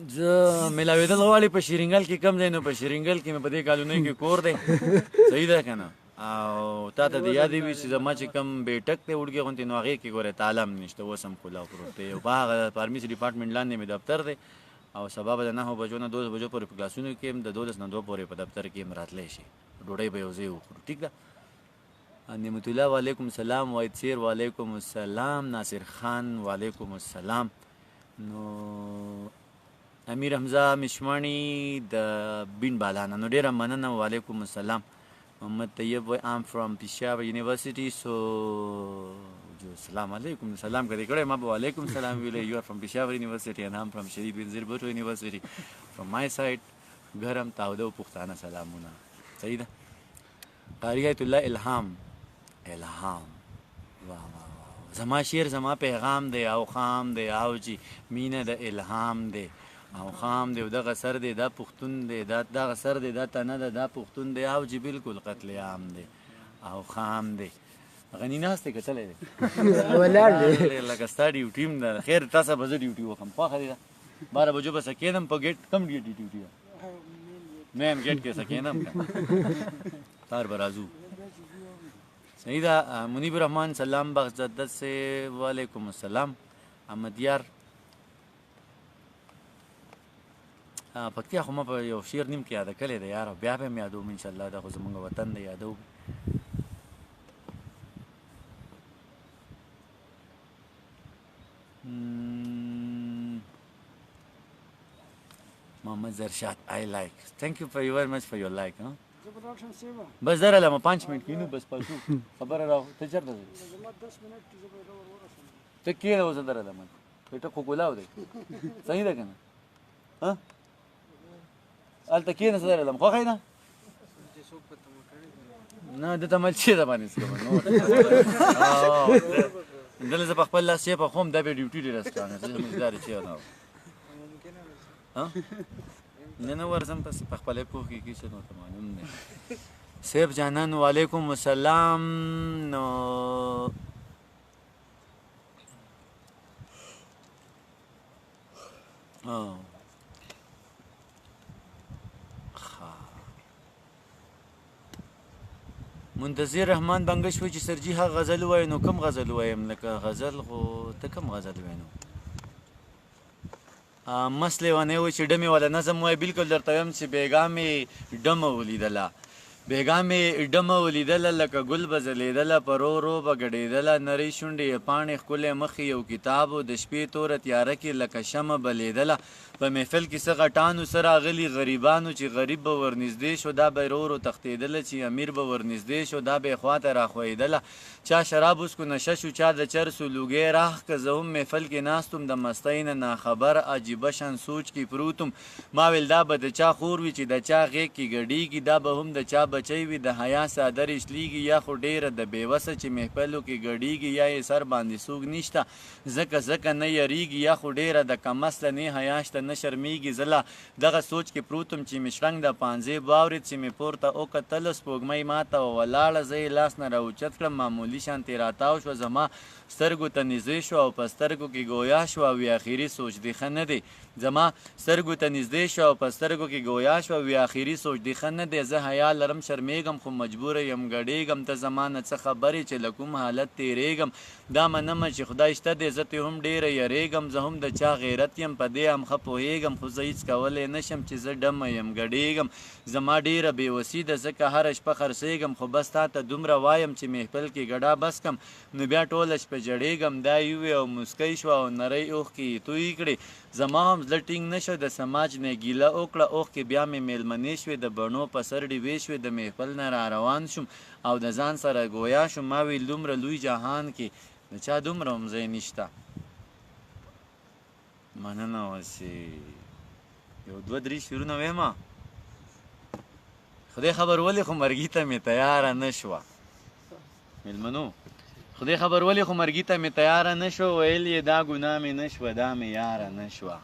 [SPEAKER 1] زه ملاوېدل غواړي په شیرینګل کې کم دی نو په شیرینګل کې مې په دې کالونۍ کې کور دی صحیح ده که نه او تا ته د یادې وي چې زما چې کم بیټک دی وړګې غوندې نو هغې کې ګورې تاله هم نشته اوس هم کلاو پروت دی او په هغه فارمیسي ډپارټمنټ لاندې مې دفتر دی او سبا به د 9 بجو نه 12 بجو پورې په کلاسونو کې یم د 12 نه 2 پورې په دفتر کې یم راتلی شي ډوډۍ به یو ځای وخورو ټیک ده نعمت الله وعلیکم السلام واید سیر وعلیکم السلام ناصر خان وعلیکم السلام نو امیر حمزه مشمانی د بین بالانه نو ډیره مننه وعلیکم السلام محمد طیب وای ام فرام پېښور یونیورسيټي سو جو السلام علیکم سلام کړی کړی ما به وعلیکم السلام ویلی یو ار فرام پېښور یونیورسيټي and I'm from شهید بنظیر بوټو یونیورسيټي from my side ګرم تاوده او پښتانه سلامونه صحیح ده قاری ایت الله الهام واه زما شعر زما پیغام دی او خام دی او چې مینه د الهام دی او خام دی او دغه سر دی دا پښتون دی دغه سر دی دا تنه ده دا پښتون دی او چې بالکل قتل عام دی او خام دی غنی ناست دی کتلی دی
[SPEAKER 3] ولاړ دی
[SPEAKER 1] لکه ستا ډیوټي هم ده خیر تاسو به زه ډیوټي وکړم خوښه دی ده 12 بجو به سکېدم په ګیټ کم ډیوټي ده مین ګیټ کې سکېدم تار به راځو صحیح ده منیب الرحمن سلام بغزدت سے وعلیکم السلام احمد یار پکتیا خو ما په یو شعر نیم کې یاده کړی دی یاره بیا به م یادوم انشاءالله دا خو زمونږ وطن دی یادوم محمد زرشاد آی لایک تھینک یو very much for your like بس در علامه 5 منټ کینو بس پاتو خبره راو ته چېرته ځې ته کښېنه اوس در علامه پیټه خو ګلاو دی صحیح ده که نه هلته کښېنه در علامه خوښی ده نه دته مل چېرته باندې څکم دله زه په خپل لاس چای پخوم دا بیا ډیوټي ډېره ستانه زه مزدار چای نه نه ورځم پس په خپل پوه کې څه نو ته معلوم نه سیف جانان وعلیکم السلام نو منتظر رحمان بنګش و چې سرجي هغه غزل وایي نو کوم غزل وایم لکه غزل خو ته کوم غزل وایې نو مست لیونی و چې ډمې والا نظم وایي بالکل درته وایم چې بېګا مې ډمه ولیدله بېګا مې ډمه ولیدله لکه ګل به ځلېدله په رو رو به ګډېدله نرۍ شونډې یې پاڼې ښکلی مخې یو کتاب و د شپې توره تیاره کې لکه شمه بلیدله په محفل کې څه غټانو څه راغلي غریبانو چې غریب به ورنږدې شو دا به رو رو تښتېدله چې امیر به ورنږدې شو دا به یې خواته راښویېدله چا شراب وسکو نشه شو چا د چرسو لوګی راح که زه هم محفل کې ناست وم د مستۍ نه ناخبر عجیبه شان سوچ کې پروت وم ما ویل دا به د چا خور وي چې د چا غېږ کې ګډېږي دا به هم د چا بچی وي د حیا څادر یې شلېږي یا خو ډېره د بېوسه چې محفلو کې ګډېږي یا یې سر باندې څوک نشته ځکه نه یریږي یا خو ډېره د کمسله نه حیا شته نه شرمېږي زه لا دغه سوچ کې پروت وم چې مې شرنګ د پانځې واورېد چې مې پورته وکتله سپوږمۍ ماته ولاړه زه یې لاس نه راوچت کړم معمولي شانتې راتاو شوه زما سترګو ته نږدې شو او په سترګو کې ګویا شوه او آخري سوچ دې ښه نه دی زما سترګو ته نږدې شوه او په سترګو کې ګویا شوه وی آخري سوچ دی ښه نه دی زه حیا لرم شرمېږم خو مجبوره یم ګډېږم ته زما نه څه خبرې چې له کوم حالت تېرېږم دا منمه چې خدای شته دی زه ترې هم ډېره یریږم زه هم د چا غیرت یم په دې هم ښه پوهېږم خو زه هېڅ کولی نه شم چې زه ډمه یم ګډېږم زما ډېره بېوسي ده ځکه هره شپه خرڅېږم خو بس تا ته دومره وایم چې محفل کې ګډا بس کم نو بیا ټوله شپه جړېږم دا یې ووې او مسکی شوه او نرۍ اوښکې یې تویې کړې زما هم زړه ټینګ نه شو د سماج نه ګیله وکړه اوښکې بیا مې میلمنې شوې د بڼو په سر ډیوې شوې د محفل نه را روان شوم او د ځان سره ګویا شوم ما ویل دومره لوی جهان کې د چا دومره هم ځای نشته مننه اوسې یو دوه درې شعرونه ویمه خدای خبر ولې خو مرګي ته مې تیاره نه شوه میلمنو خدای خبر ولې خو مرګي ته مې تیاره نه شوه ویل یې دا ګناه مې نه شوه دا مې یاره نه شوه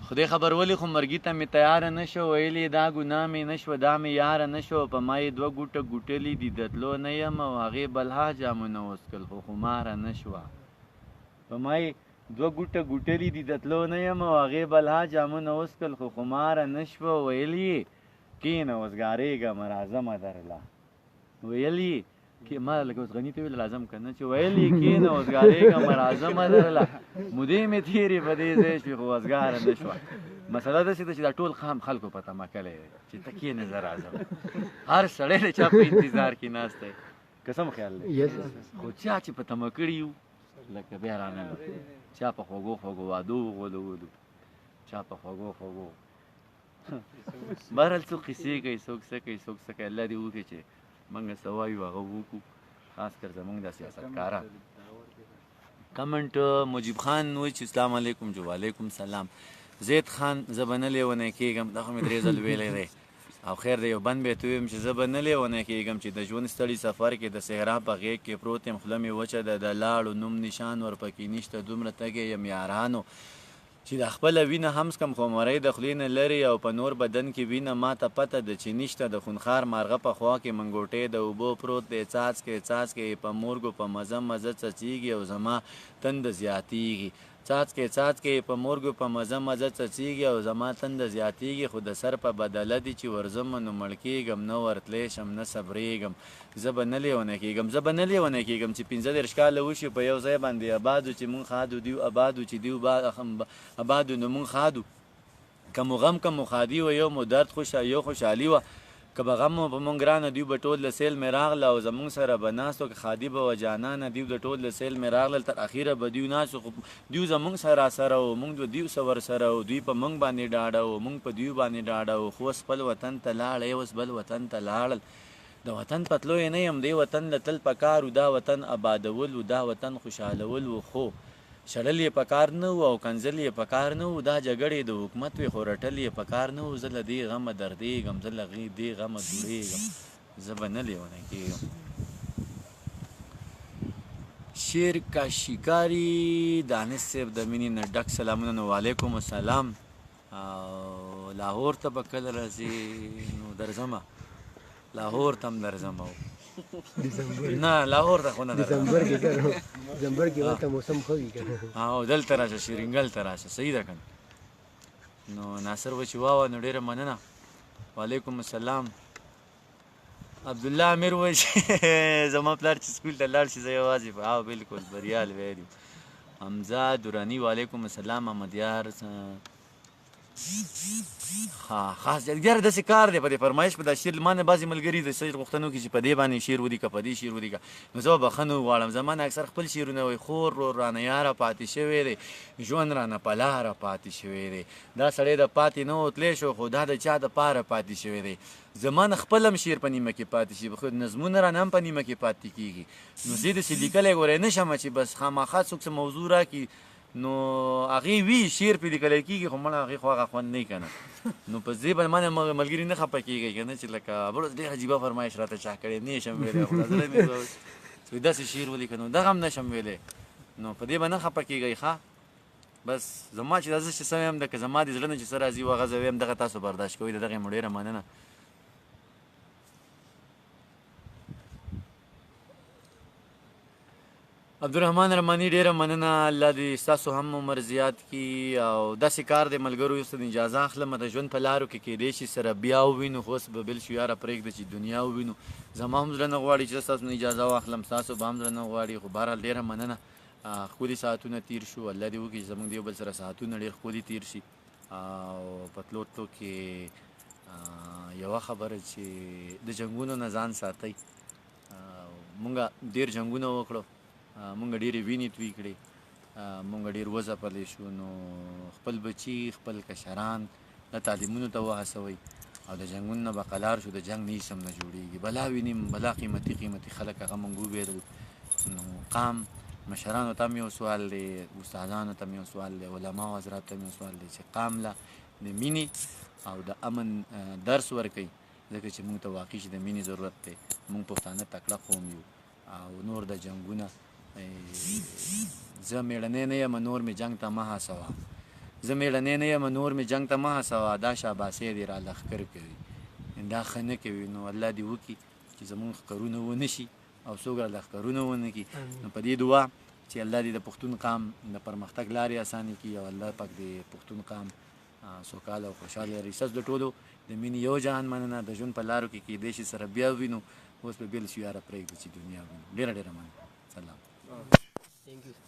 [SPEAKER 1] خدای خبر ولې خو مرګي ته مې تیاره نه شوه ویل یې دا ګناه مې نه شوه دا مې یاره نه شوه په ما یې دوه ګوټه ګوټلي دي د تلو نه یم او هغې بلها جامونه وڅکل خو خماره نه شوه په ما یې دوه ګوټه ګوټلي دي د تلو نه یم او هغې بلها جامونه وڅکل خو خماره نه شوه ویل یې کښېنه وزګارېږم راځمه درله ویل یې ما لکه اوس غني ته ویل راځم که نه چې ویل یې کښېنه وزګارېږم راځمه درله مودې مې تېرې په دې ځای شوې خو وزګاره نه شوه مسله داسې ده چې دا ټول خام خلکو په تمه کلی دی چې ته کښېنه زه راځم هر سړی د چا په انتظار کې ناست دی قسم خیال دی خو چا چې په تمه کړي یو لکه بیا رانه چا په خوږو خوږو وادو وغولولو چا په خوږو خوږو بهرحال څوک قصې کوي څوک څه کوي څوک څه کوي الله دې وکړي چې موږ څه وایو هغه وکړو خاص کر زموږ د سیاستکاران کمنټ مجیب خان وایي چې السلام علیکم جو وعلیکم سلام زید خان زه به نه لیونی کېږم دا خو مې درې ځل ویلی دی او خیر دی یو بند به یې ویم چې زه به نه لیونی کېږم چې د ژوند ستړي سفر کې د صحرا په غېږ کې پروت یم خوله مې وچه ده د لاړو نوم نشان ورپکې نشته دومره تږی یم یارانو چې د خپله وینه هم څکم خو مرۍ د خولې نه لرې او په نور بدن کې وینه ما ته پته ده چې نشته د خونخوار مارغه په خوا کې منګوټی د اوبو پروت دی څاڅکې څاڅکې په مورګو په مزه مزه څڅېږي او زما تنده زیاتېږي څاڅکې څاڅکې په مورګو په مزه مزه څڅېږي او زما تنده زیاتېږي خو د سر په بدله دي چې ورځم نو مړ کېږم نه ورتلی شم نه صبرېږم زه به نه لیونی کېږم چې 15 کاله وشي په یو ځای باندې آبادو چې مونږ خادو دیو آبادو چې دیو آبادو نو مونږ خادو که مو غم که مو خادي وه یو مو درد یو خوشحالي وه که به غم په مونږ ګرانه دیو به ټول د سیل مې راغله او زمونږ سره به ناست وه که خادي به وه جانانه دیو د ټول د سیل مې راغلل تر اخیره به دیو ناست خو دیو زمونږ سره سره و مونږ د دیو سره ورسره و دوی په مونږ باندې ډاډه و مونږ په دیو باندې ډاډه و خو اوس خپل وطن ته لاړی اوس بل وطن ته لاړل د وطن پتلو یې نه یم دی وطن له تل پکار و دا وطن آبادول و دا وطن خوشحالول و خو شړل یې پکار نه و او کنځل یې پکار نه و دا جګړې د حکومت وې خو رټل یې پکار نه و زه له دې غمه دردېږم زه له دې غمه دوړېږم زه به نه لیونی کېږم شیر کا شکاري دانش صاحب د مینې نه ډک سلامونه نو وعلیکم السلام او لاهور ته به کله راځې نو درځمه لاهور ته هم درځم نه لاهور ته خو نه
[SPEAKER 3] دسمبر کې ورته موسم ښه وي که نه
[SPEAKER 1] او دلته راشه شیرینګل ته راشه صحیح ده که نو ناصر به چې واوه نو ډېره مننه وعلیکم السلام عبدالله امیر وایي چې زما پلار چې سکول ته لاړ شي زه یوازې او بلکل بریال ویلي حمزه دراني وعلیکم السلام احمدیار خاص یاره داسې کار دی په دې فرمایش په دا شعر ما نه بعضې ملګري د شعر غوښتنو کې چې په دې باندې شعر ولیکه په دې شعر ولیکه نو زه به بښنه وغواړم زما نه اکثر خپل شعرونه وایي خور ورور رانه یاره پاتې شوی دی ژوند رانه په لاره پاتې شوی دی دا سړی د پاتې نه وتلی شو خو دا د چا دپاره پاتې شوی دی زما نه خپل هم شعر په نیمه کې پاتې شي خو نظمونه رانه هم په نیمه کې پاتې کېږي نو زه داسې لیکلی ګوری نه شم چې بس خامخا څوک څه موضوع راکړي نو هغې وي شعر پرې لیکلی کېږي خو مړه هغې خو هغه خوند نه وي که نه نو په دې باندې ما نه ملګري نه خفه کېږي که نه چې لکه بروس ډېر عجیبه فرمایش راته چا کړی نه یې شم ویلی خو زړه مې داسې شعر ولیکه نو دغه هم نه شم ویلی نو په دې به نه خفه کېږئ ښه بس زما چې دا زه چې څه ویم ده که زما د زړه نه چې څه راځي و هغه زه ویم دغه تاسو برداشت کوئ د دغې مو ډېره مننه عبدالرحمن رحماني ډیره مننه. الله دې ستاسو هم عمر زیات کړي او داسې کار د ملګرو یوسته اجازه اخلم د ژوند په لارو کې کیدای شي سره بیا ووینو خو اوس به بل شو یاره پرېږده چې دنیا ووینو. زما هم زړه نه غواړي چې ستاسو نه اجازه واخلم ستاسو به هم زړه نه غواړي خو بهرحال ډیره مننه. ښکلي ساعتونه تیر شو. الله دې وکړي چې زموږ د یو بل سره ساعتونه ډېر ښکلي تیر شي. او په تلو تلو کې یوه خبره چې د جنګونو نه ځان ساتئ. مونږ ډېر جنګونه وکړو مونږ ډېرې وینې توی کړې مونږ ډېر وځپلی شو نو خپل بچي خپل کشران د تعلیمونو ته وهڅوئ او د جنګونو نه به قلار شو د جنګ نه هېڅ هم نه جوړېږي. بلا وینې بلا قیمتي قیمتي خلک هغه مونږ وبېرل. نو قام مشرانو ته هم یو سوال دی استادانو ته هم یو سوال دی علماو حضرات ته هم یو سوال دی چې قام له د مینې او د امن درس ورکوي ځکه چې مونږ ته واقعي چې د مینې ضرورت دی. مونږ پښتانه تکړه قوم یو او نور د جنګونه زه میړنی نه یم نور مې جنګ ته مه هڅوه زه میړنی نه یم نور مې جنګ ته مه هڅوه دا شاباسي دې را لښکر کوي دا ښه نه کوي. نو الله دې وکړي چې زمونږ ښکرونه ونه شي او څوک را لښکرونه ونه کړي. نو په دې دعا چې الله دې د پښتون قام د پرمختګ لارې اسانې کړي او الله پاک دې پښتون قام سوکاله او خوشحاله لري. ستاسو د ټولو د مینې یو جهان مننه. د ژوند په لارو کې کیدای شي سره بیا وینو اوس به بېل شو یاره پرېږدو چې دنیا وینو. ډېره ډېره مننه. سلام.
[SPEAKER 3] Thank you.